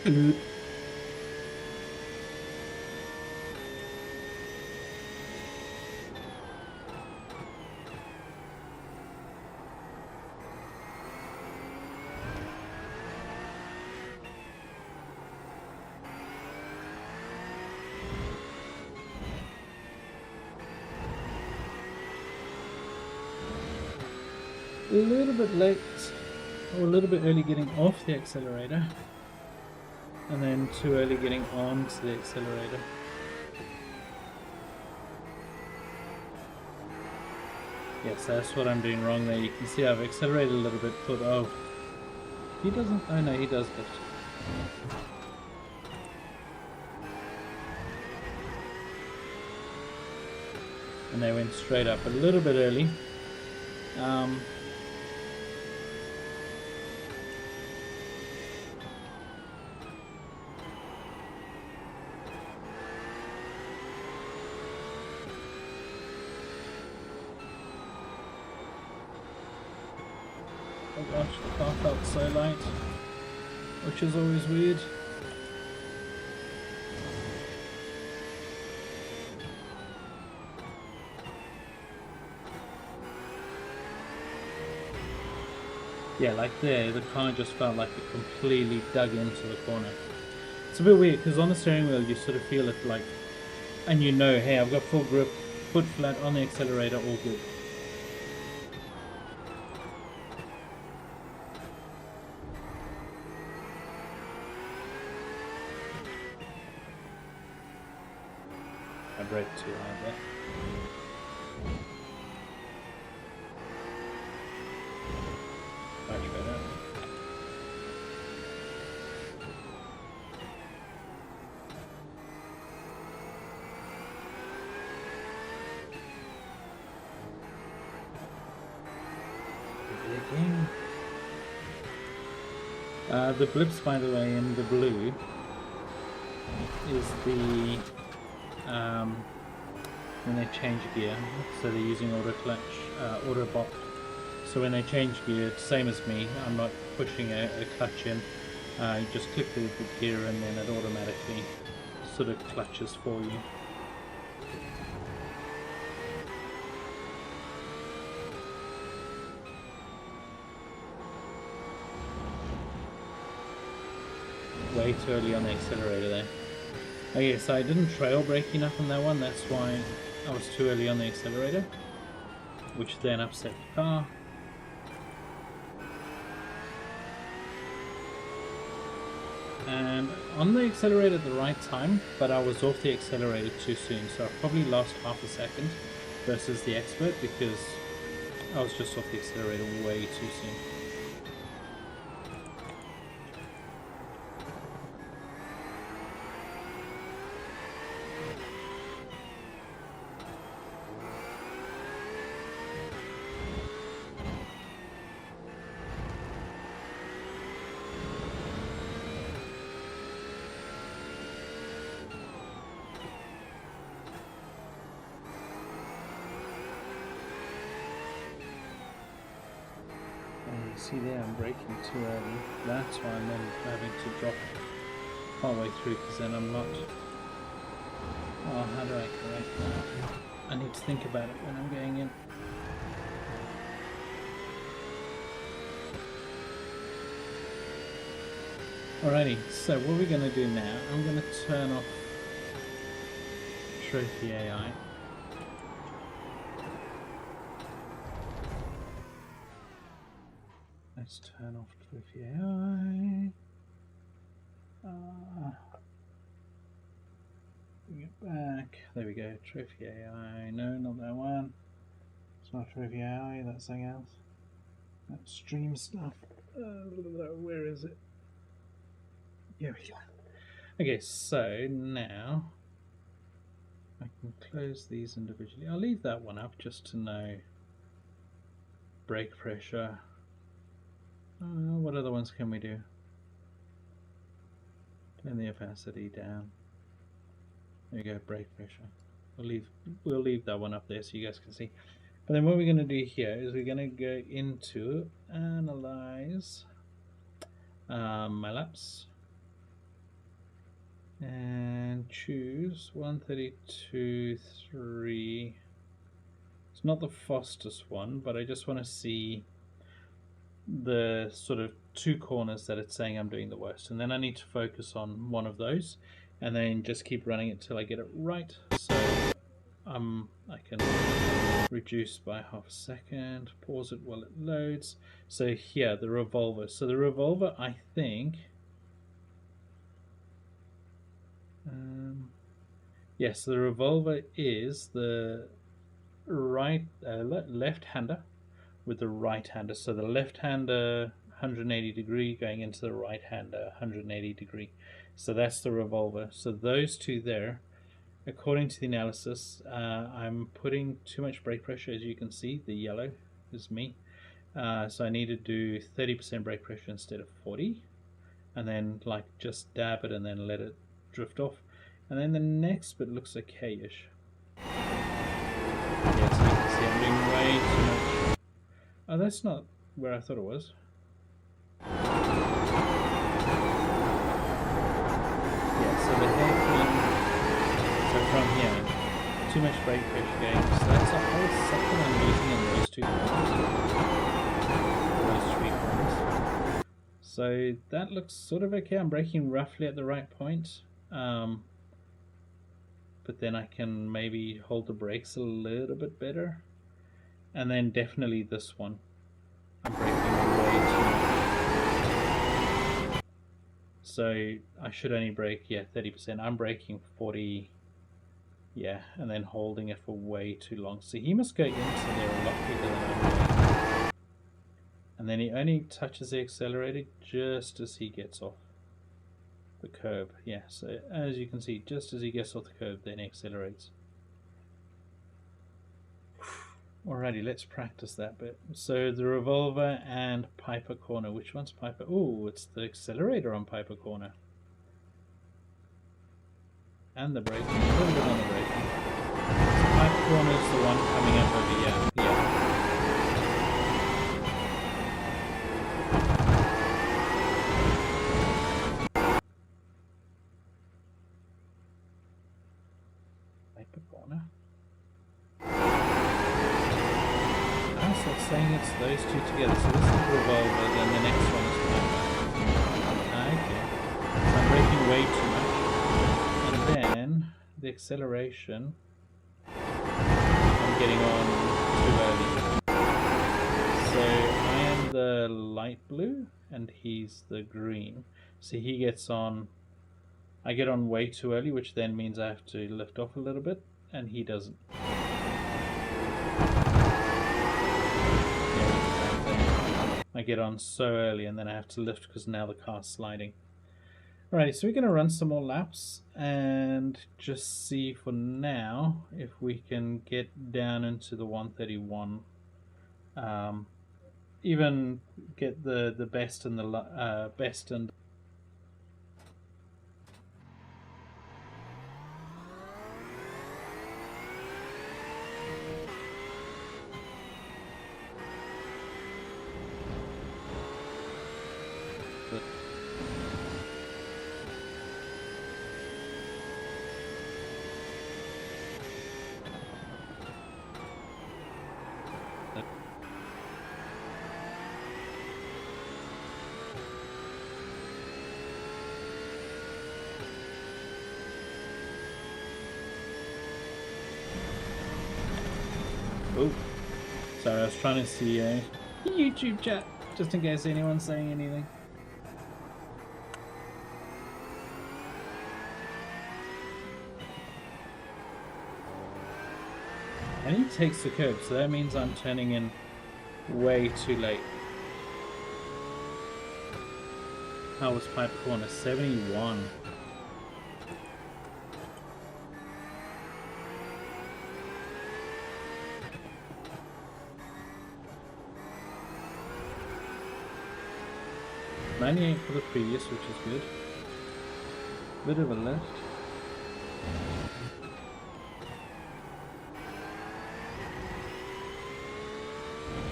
Good. A little bit late, or a little bit early getting off the accelerator, and then too early getting onto the accelerator. Yes, that's what I'm doing wrong there. You can see I've accelerated a little bit, thought, oh, he doesn't, oh no, he does lift. And they went straight up a little bit early. Oh gosh, the car felt so light, which is always weird. Yeah, like there, the car just felt like it completely dug into the corner. It's a bit weird because on the steering wheel you sort of feel it like, and you know, hey, I've got full grip, foot flat on the accelerator, all good. I braked too hard there. Much better. The blips, by the way, in the blue is the when they change gear, so they're using auto clutch, auto bot. So when they change gear, it's same as me. I'm not pushing a clutch in. You just click the gear and then it automatically sort of clutches for you. Way too early on the accelerator there. Okay, so I didn't trail brake enough on that one, that's why I was too early on the accelerator, which then upset the car. And on the accelerator at the right time, but I was off the accelerator too soon, so I probably lost half a second versus the expert because I was just off the accelerator way too soon. See there, I'm braking too early. That's why I'm then having to drop partway through, because then I'm not... Oh, how do I correct that? I need to think about it when I'm going in. Alrighty, so what we're going to do now, I'm going to turn off Trophi AI. Let's turn off Trophi AI. Bring it back. There we go. Trophi AI. No, not that one. It's not Trophi AI. That's something else. That's stream stuff. Where is it? Here we go. Okay, so now I can close these individually. I'll leave that one up just to know brake pressure. What other ones can we do? Turn the opacity down. There you go, brake pressure. We'll leave that one up there so you guys can see. But then what we're going to do here is we're going to go into analyze my laps and choose 132.3. It's not the fastest one, but I just want to see the sort of two corners that it's saying I'm doing the worst, and then I need to focus on one of those and then just keep running it till I get it right. So I can reduce by half a second, pause it while it loads. So here, the revolver. So the revolver, I think yes, the revolver is the right left-hander with the right-hander. So the left-hander 180 degree going into the right-hander 180 degree. So that's the revolver. So those two there, according to the analysis, I'm putting too much brake pressure. As you can see, the yellow is me. So I need to do 30% brake pressure instead of 40, and then like just dab it and then let it drift off. And then the next bit looks okay-ish. Yeah, so you can see I'm doing way too much. Oh, that's not where I thought it was. so the hairpin, so from here, too much brake pressure going, so that's a whole second I'm losing in those two corners, those 3 corners. So that looks sort of okay. I'm braking roughly at the right point, but then I can maybe hold the brakes a little bit better. And then definitely this one, I'm braking way too much. So I should only brake, 30%. I'm braking 40, and then holding it for way too long. So he must go into there a lot quicker than I'm going. And then he only touches the accelerator just as he gets off the curb. Yeah, so as you can see, just as he gets off the curb, then he accelerates. Alrighty, let's practice that bit. So the revolver and Piper corner. Which one's Piper? Oh, it's the accelerator on Piper corner. And the braking, a little bit on the braking. So Piper corner is the one coming up over here. Yeah. Piper corner. So it's saying it's those two together. So this is revolver, then the next one is Piper. Okay. So I'm braking way too much. And then the acceleration, I'm getting on too early. So I am the light blue and he's the green. So he gets on, I get on way too early, which then means I have to lift off a little bit, and he doesn't. I get on so early and then I have to lift because now the car's sliding. Alrighty, so we're going to run some more laps and just see for now if we can get down into the 131. Even get the best and the best and oh, sorry, I was trying to see a YouTube chat just in case anyone's saying anything. And he takes the curb, so that means I'm turning in way too late. How was Piper corner? 71. $98 for the previous, which is good. Bit of a lift.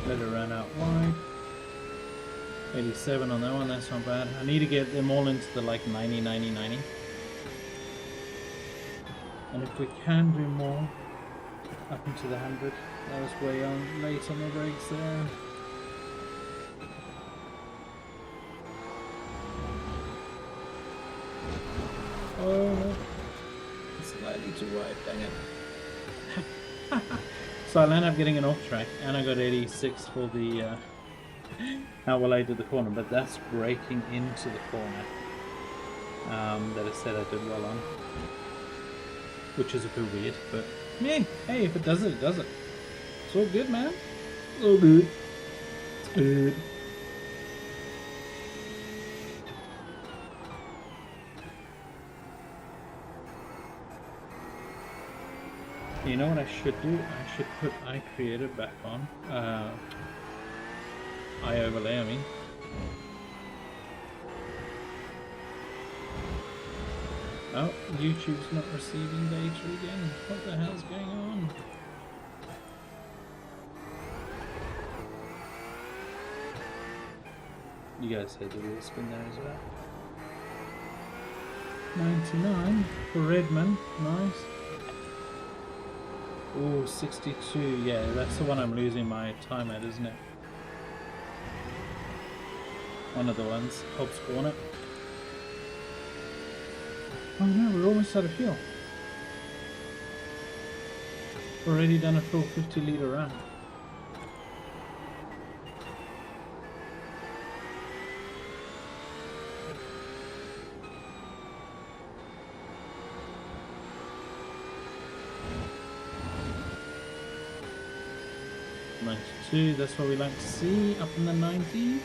Let it run out wide. 87 on that one, that's not bad. I need to get them all into the like 90, 90, 90. And if we can do more, up into the 100. That was way on late on the brakes there. Oh, it's slightly too wide, dang it. So I'll end up getting an off track, and I got 86 for the how well I did the corner, but that's braking into the corner that I said I did well on, which is a bit weird, but yeah, hey, if it does it, it does it. It's all good, man. It's all good. It's good. You know what I should do? I should put iCreator back on. iOverlay, I mean. Oh, YouTube's not receiving data again. What the hell's going on? You guys heard the wheel spin there as well. 99 for Redman, nice. Oh, 62, yeah, that's the one I'm losing my time at, isn't it? One of the ones, Hobbs Corner. Oh no, we're almost out of fuel. Already done a full 50-litre run. That's what we like to see, up in the 90s.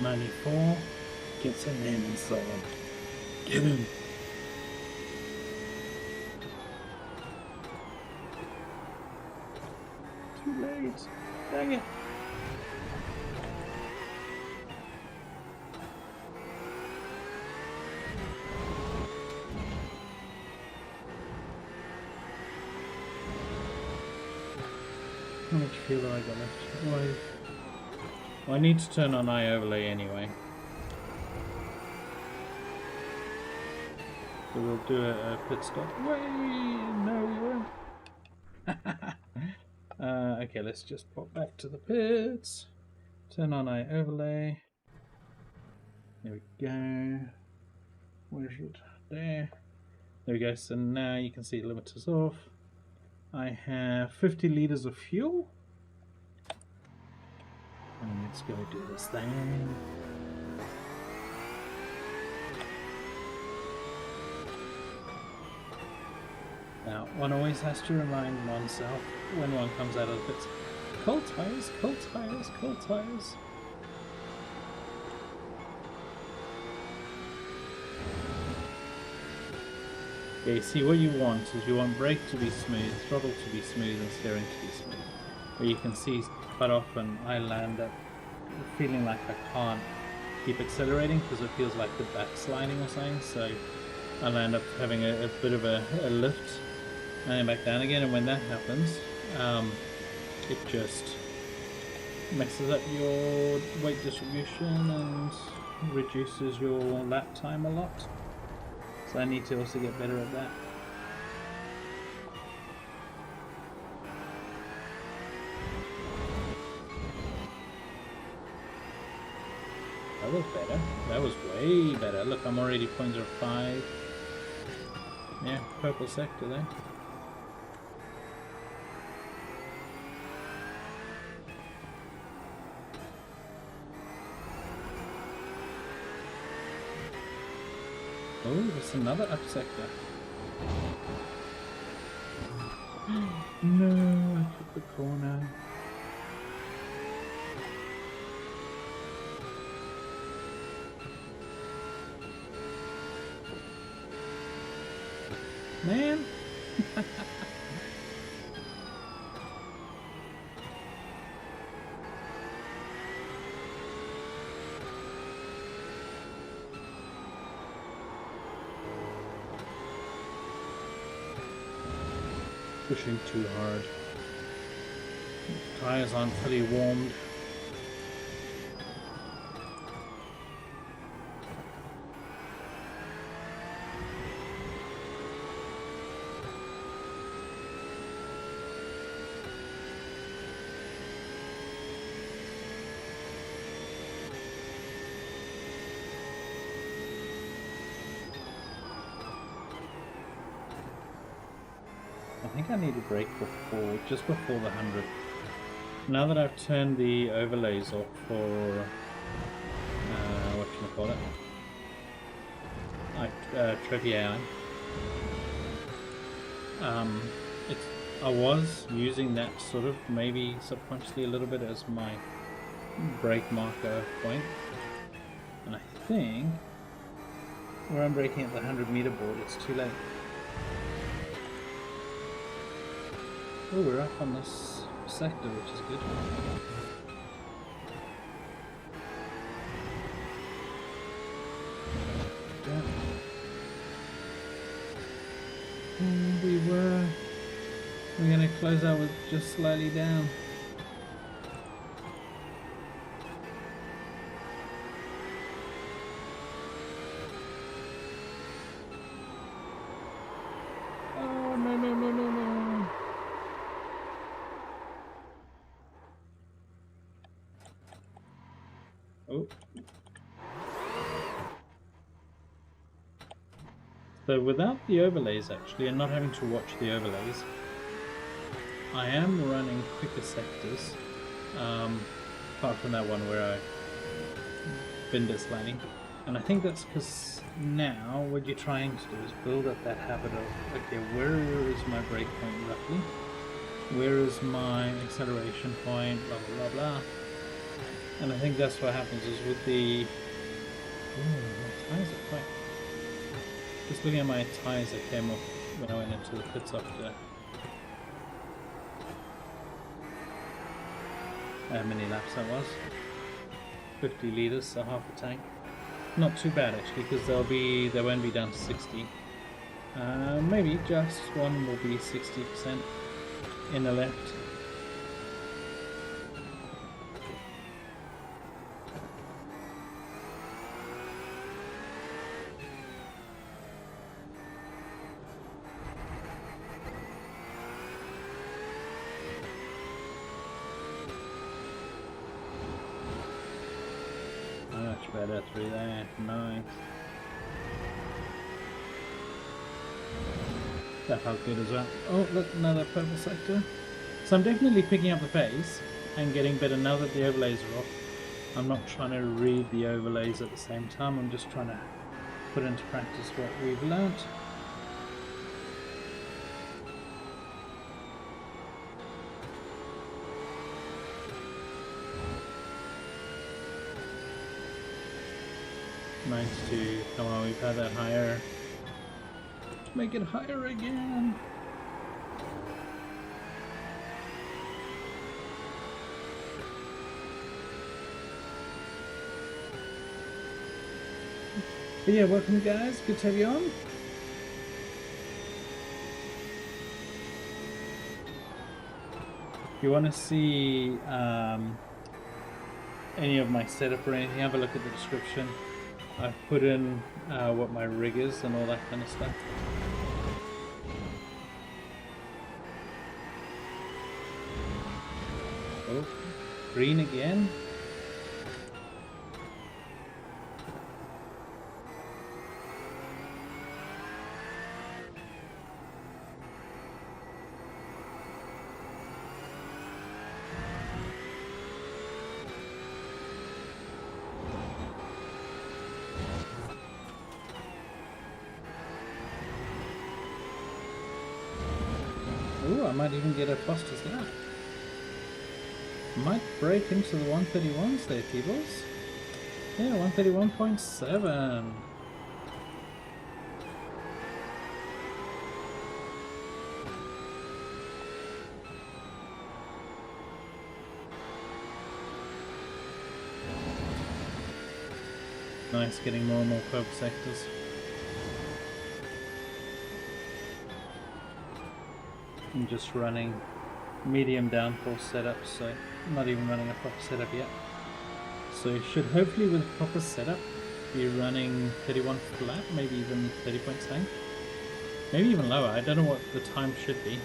.94 gets him in, so get him. Too late, dang it. How much fuel have I got left? Well, I need to turn on iOverlay anyway. So we'll do a pit stop. Wait, no we won't. Okay, let's just pop back to the pits. Turn on iOverlay. There we go. Where is it? There. There we go. So now you can see limiters off. I have 50 litres of fuel. And let's go do this thing. Now, one always has to remind oneself when one comes out of the pits, cold tires, cold tires, cold tires. Okay, see what you want is you want brake to be smooth, throttle to be smooth, and steering to be smooth. Where you can see quite often I land up feeling like I can't keep accelerating because it feels like the backsliding or something, so I land up having a bit of a lift and then back down again, and when that happens, it just messes up your weight distribution and reduces your lap time a lot. So I need to also get better at that. That was better. That was way better. Look, I'm already 0.05. Yeah, purple sector there. Oh, there's another up sector. No, I took the corner. Man! Pushing too hard. Tires aren't fully warmed. I think I need a break just before the 100. Now that I've turned the overlays off for whatchamacallit, Trophi AI. I was using that sort of maybe subconsciously a little bit as my brake marker point, and I think where I'm braking at the 100-meter board, it's too late. Oh, we're up on this sector, which is good. Yeah. close out with just slightly down. Oh, no, no, no, no, no. Oh. So without the overlays actually, and not having to watch the overlays, I am running quicker sectors, apart from that one where I binned it slightly. And I think that's because now what you're trying to do is build up that habit of, okay, where is my brake point roughly? Where is my acceleration point? Blah, blah, blah, blah. And I think that's what happens is with the... Ooh, my tyres are quite... Just looking at my tyres that came off when I went into the pits after. How many laps that was? 50 litres, so half a tank. Not too bad actually, because they won't be down to 60. Maybe just one will be 60% in the left. Much better through there, nice. That felt good as well. Oh, look, another purple sector. So I'm definitely picking up the pace and getting better now that the overlays are off. I'm not trying to read the overlays at the same time, I'm just trying to put into practice what we've learnt. Nice to, come on, we've had that higher. Make it higher again. But yeah, welcome guys, good to have you on. If you want to see any of my setup or anything, have a look at the description. I've put in what my rig is and all that kind of stuff. Oh, green again. Ooh, I might even get a Foster's lap. Might break into the 131s there, peoples. Yeah, 131.7. Nice, getting more and more purple sectors. I'm just running medium downforce setup, so I'm not even running a proper setup yet. So you should hopefully with a proper setup be running 31 flat, maybe even 30.7, maybe even lower. I don't know what the time should be.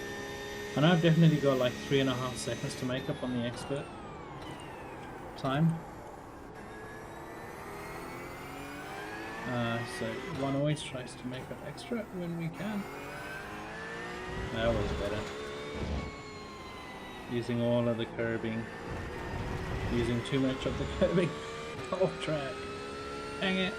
I know I've definitely got like 3.5 seconds to make up on the expert time. So one always tries to make up extra when we can. That was better. Using all of the curbing. Using too much of the curbing. Off track. Dang it.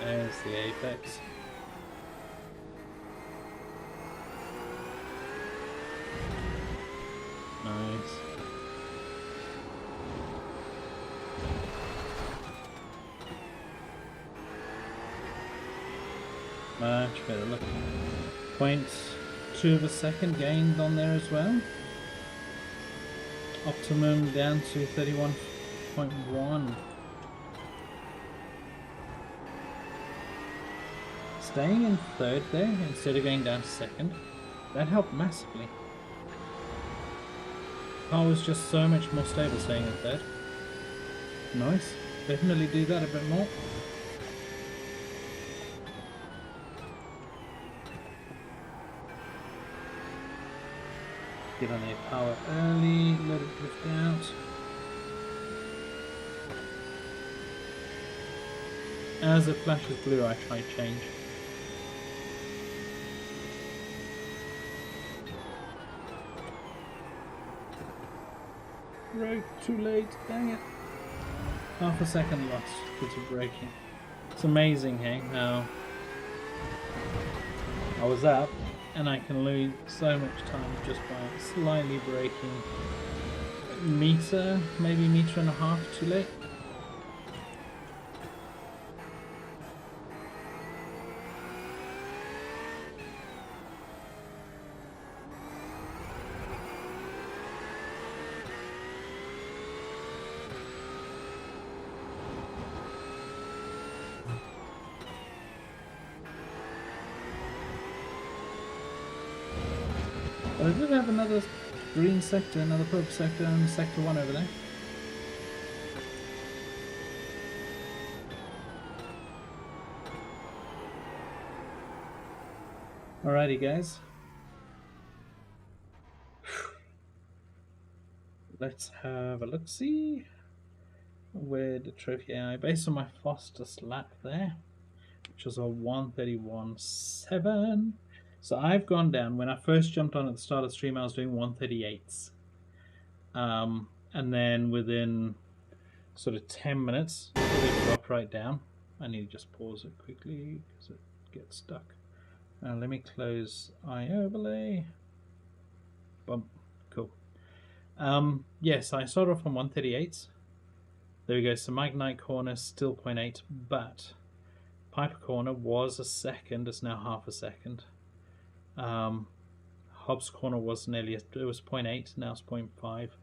There's the apex. Nice. Much better, look. 0.2 of a second gained on there as well. Optimum down to 31.1. staying in third there instead of going down to second, that helped massively. Car was just so much more stable staying in third. Nice. Definitely do that a bit more. Get on their power early, let it drift out. As it flashes blue, I try change. Right, too late, dang it. Half a second lost because of braking. It's amazing, hey, how I was up and I can lose so much time just by slightly braking. Meter, maybe meter and a half too late. I did have another green sector, another purple sector, and sector 1 over there. Alrighty guys. Let's have a look-see. Where the Trophi AI, based on my fastest lap there, which was a 1:31.7. So I've gone down. When I first jumped on at the start of the stream, I was doing 1:38s. And then within sort of 10 minutes, it dropped right down. I need to just pause it quickly because it gets stuck. Let me close iOverlay. Bump. Cool. Yes, I started off on 1:38s. There we go. So Mike Knight corner still 0.8, but Piper corner was a second. It's now half a second. Hobbs corner was nearly, it was 0.8, now it's 0.5.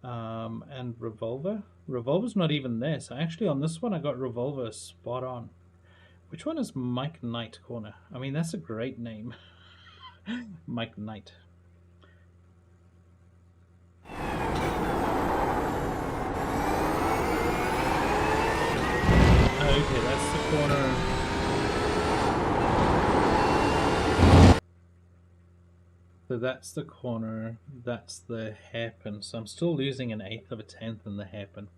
And Revolver's not even there. So actually on this one I got Revolver spot on. Which one is Mike Knight corner? I mean, that's a great name. Mike Knight. Okay, that's the corner. So that's the corner, that's the hairpin. So I'm still losing an 1/8 of a tenth in the hairpin.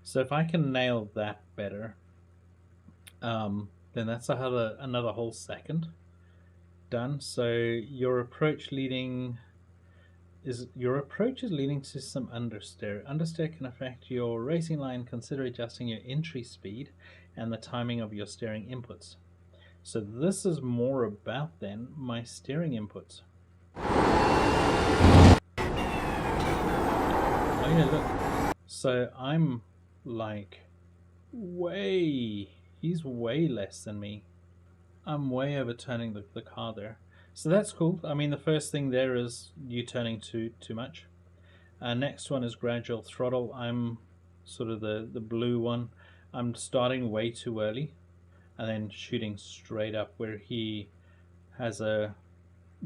So if I can nail that better, then that's another whole second done. So your approach is leading to some understeer. Understeer can affect your racing line. Consider adjusting your entry speed and the timing of your steering inputs. So this is more about then my steering inputs. Oh yeah, look. So I'm like he's way less than me. I'm way overturning the car there. So that's cool. I mean, the first thing there is you turning too much. Next one is gradual throttle. I'm sort of the blue one. I'm starting way too early and then shooting straight up, where he has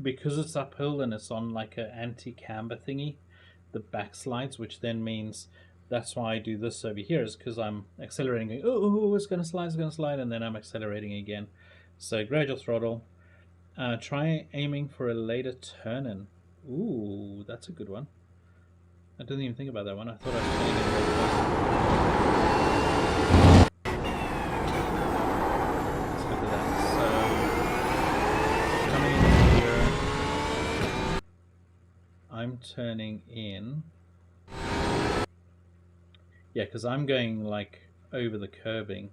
because it's uphill and it's on like an anti-camber thingy, the back slides, which then means that's why I do this over here, is because I'm accelerating, going, oh, it's going to slide, and then I'm accelerating again. So gradual throttle. Try aiming for a later turn-in. Ooh, that's a good one. I didn't even think about that one. I thought I was turning it really Let's look at that. So, coming in here, I'm turning in. Yeah, because I'm going like over the curbing.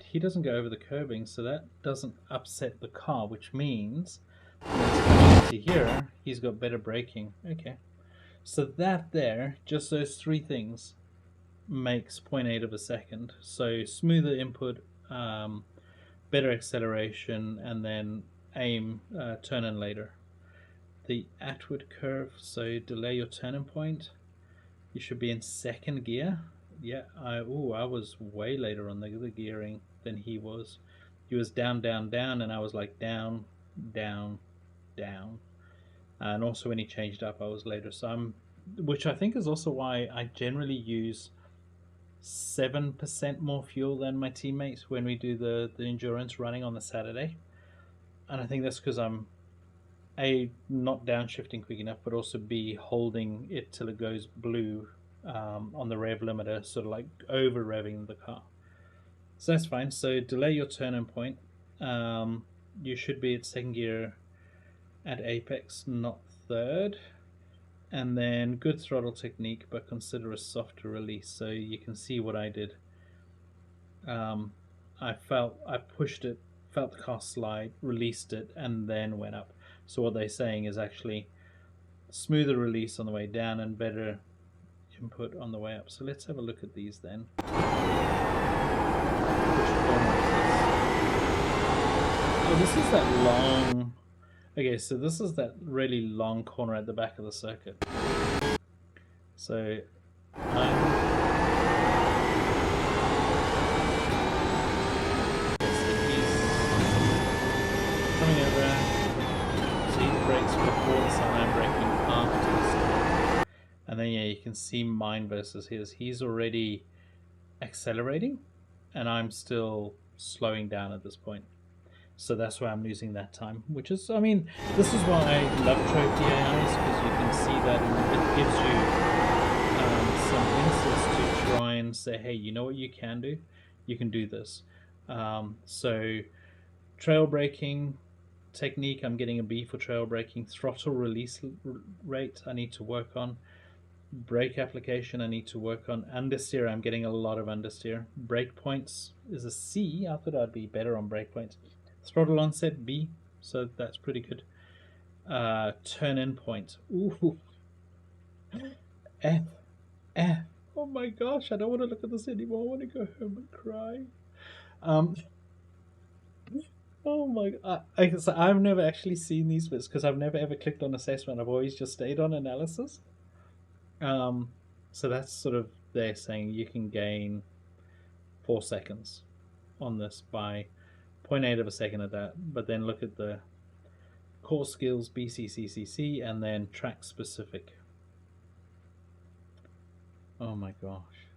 He doesn't go over the curbing, so that doesn't upset the car, which means when it's coming into here, he's got better braking. Okay, so that there, just those three things, makes 0.8 of a second. So smoother input, better acceleration, and then aim, turn in later. The Atwood curve, so delay your turning point. You should be in second gear. Yeah, I was way later on the gearing. than he was. He was down, down, down, and I was like down, down, down. And also when he changed up, I was later. So which I think is also why I generally use 7% more fuel than my teammates when we do the endurance running on the Saturday. And I think that's because I'm A, not downshifting quick enough, but also B, holding it till it goes blue on the rev limiter, sort of like over revving the car. So that's fine. So delay your turn-in point. You should be at second gear at apex, not third. And then good throttle technique, but consider a softer release. So you can see what I did. I pushed it, felt the car slide, released it, and then went up. So what they're saying is actually smoother release on the way down and better input on the way up. So let's have a look at these then. Oh, this is that long... Okay, so this is that really long corner at the back of the circuit. So I'm coming over, so he brakes before the sun, I'm braking after the sun. And then yeah, you can see mine versus his. He's already accelerating and I'm still slowing down at this point. So that's why I'm losing that time, which is, I mean, this is why I love Trophi AIs, because you can see that and it gives you some hints to try and say, hey, you know what you can do? You can do this. So trail braking technique, I'm getting a B for trail braking. Throttle release rate, I need to work on. Brake application, I need to work on. Understeer, I'm getting a lot of understeer. Brake points is a C. I thought I'd be better on brake points. Throttle onset, B, so that's pretty good. Turn-in point, ooh, F, F. Oh my gosh, I don't want to look at this anymore. I want to go home and cry. Oh my god, so I've never actually seen these bits because I've never ever clicked on assessment. I've always just stayed on analysis. So that's sort of, they're saying you can gain 4 seconds on this by 0.8 of a second at that, but then look at the core skills, BCCCC, and then track specific. Oh my gosh.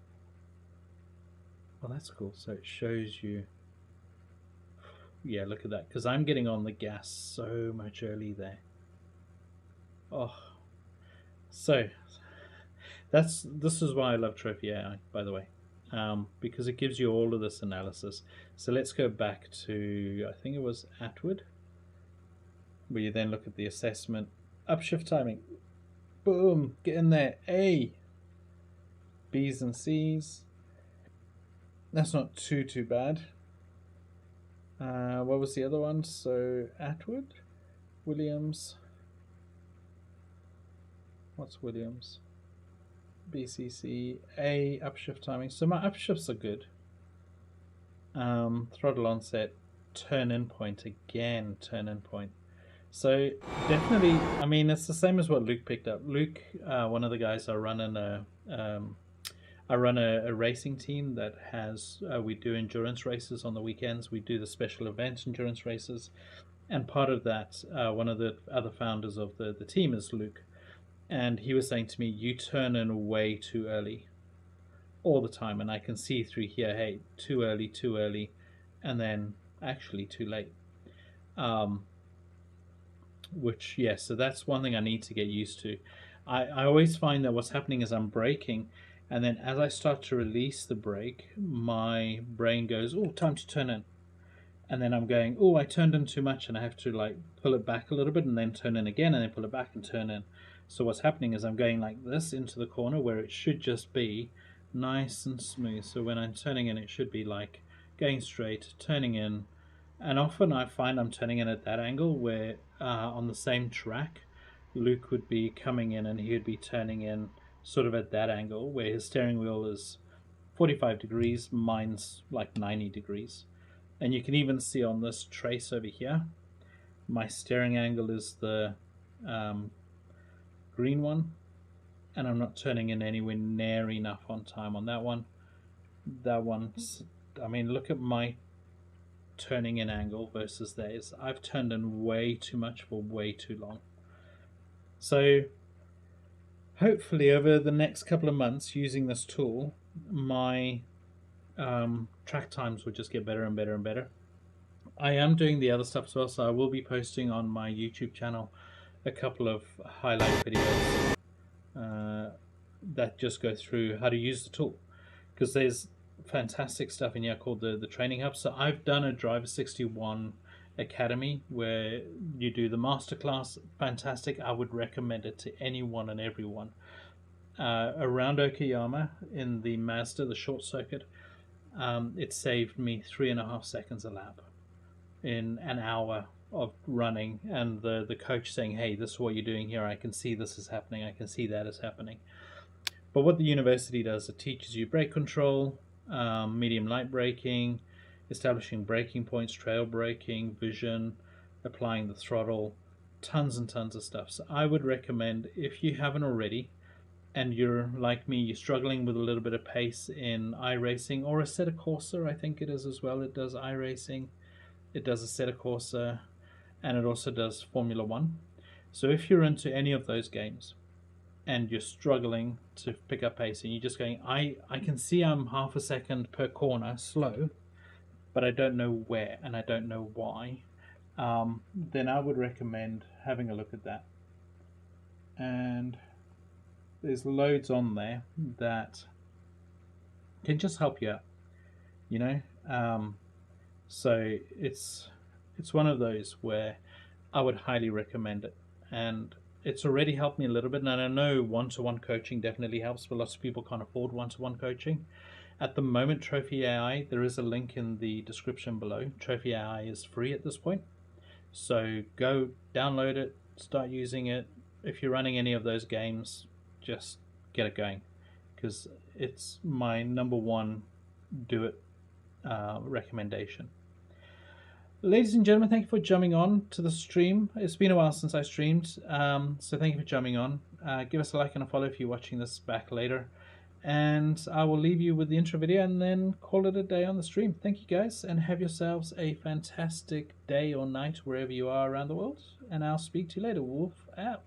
Well, that's cool. So it shows you, yeah, look at that, because I'm getting on the gas so much early there. Oh, so this is why I love Trophi AI, by the way. Because it gives you all of this analysis. So let's go back to, I think it was Atwood, where you then look at the assessment. Upshift timing, boom, get in there, A. B's and C's, that's not too bad. What was the other one? So Atwood, Williams, what's Williams? BCC, A, upshift timing. So my upshifts are good. Throttle onset, turn-in point, again, turn-in point. So definitely, I mean, it's the same as what Luke picked up. Luke, one of the guys I run in I run a racing team that has, we do endurance races on the weekends. We do the special event endurance races. And part of that, one of the other founders of the team is Luke. And he was saying to me, you turn in way too early all the time. And I can see through here, hey, too early, and then actually too late. Which, yeah, so that's one thing I need to get used to. I always find that what's happening is I'm braking, and then as I start to release the brake, my brain goes, oh, time to turn in. And then I'm going, oh, I turned in too much, and I have to like pull it back a little bit and then turn in again and then pull it back and turn in. So what's happening is I'm going like this into the corner where it should just be nice and smooth. So when I'm turning in, it should be like going straight, turning in. And often I find I'm turning in at that angle where on the same track, Luke would be coming in and he would be turning in sort of at that angle where his steering wheel is 45 degrees, mine's like 90 degrees. And you can even see on this trace over here, my steering angle is the green one, and I'm not turning in anywhere near enough on time on that one. That one's, I mean, look at my turning in angle versus theirs. I've turned in way too much for way too long. So hopefully over the next couple of months using this tool, my track times will just get better and better and better. I am doing the other stuff as well, so I will be posting on my YouTube channel a couple of highlight videos that just go through how to use the tool, because there's fantastic stuff in here called the training hub. So I've done a Driver 61 Academy where you do the masterclass. Fantastic. I would recommend it to anyone and everyone. Around Okayama in the Mazda, the short circuit, it saved me 3.5 seconds a lap in an hour of running, and the coach saying, hey, this is what you're doing here, I can see this is happening, I can see that is happening. But what the university does, it teaches you brake control, medium light braking, establishing braking points, trail braking, vision, applying the throttle, tons and tons of stuff. So I would recommend, if you haven't already and you're like me, you're struggling with a little bit of pace in iRacing or Assetto Corsa, I think it is as well. It does iRacing, it does Assetto Corsa, and it also does Formula 1. So if you're into any of those games and you're struggling to pick up pace and you're just going, I can see I'm half a second per corner slow, but I don't know where and I don't know why, then I would recommend having a look at that. And there's loads on there that can just help you out, you know. So it's one of those where I would highly recommend it, and it's already helped me a little bit. And I know one-to-one coaching definitely helps, but lots of people can't afford one-to-one coaching. At the moment, Trophi AI, there is a link in the description below. Trophi AI is free at this point, so go download it, start using it. If you're running any of those games, just get it going, because it's my #1 do it recommendation. Ladies and gentlemen, thank you for jumping on to the stream. It's been a while since I streamed, so thank you for jumping on. Give us a like and a follow if you're watching this back later. And I will leave you with the intro video and then call it a day on the stream. Thank you guys, and have yourselves a fantastic day or night wherever you are around the world. And I'll speak to you later. Wolf out.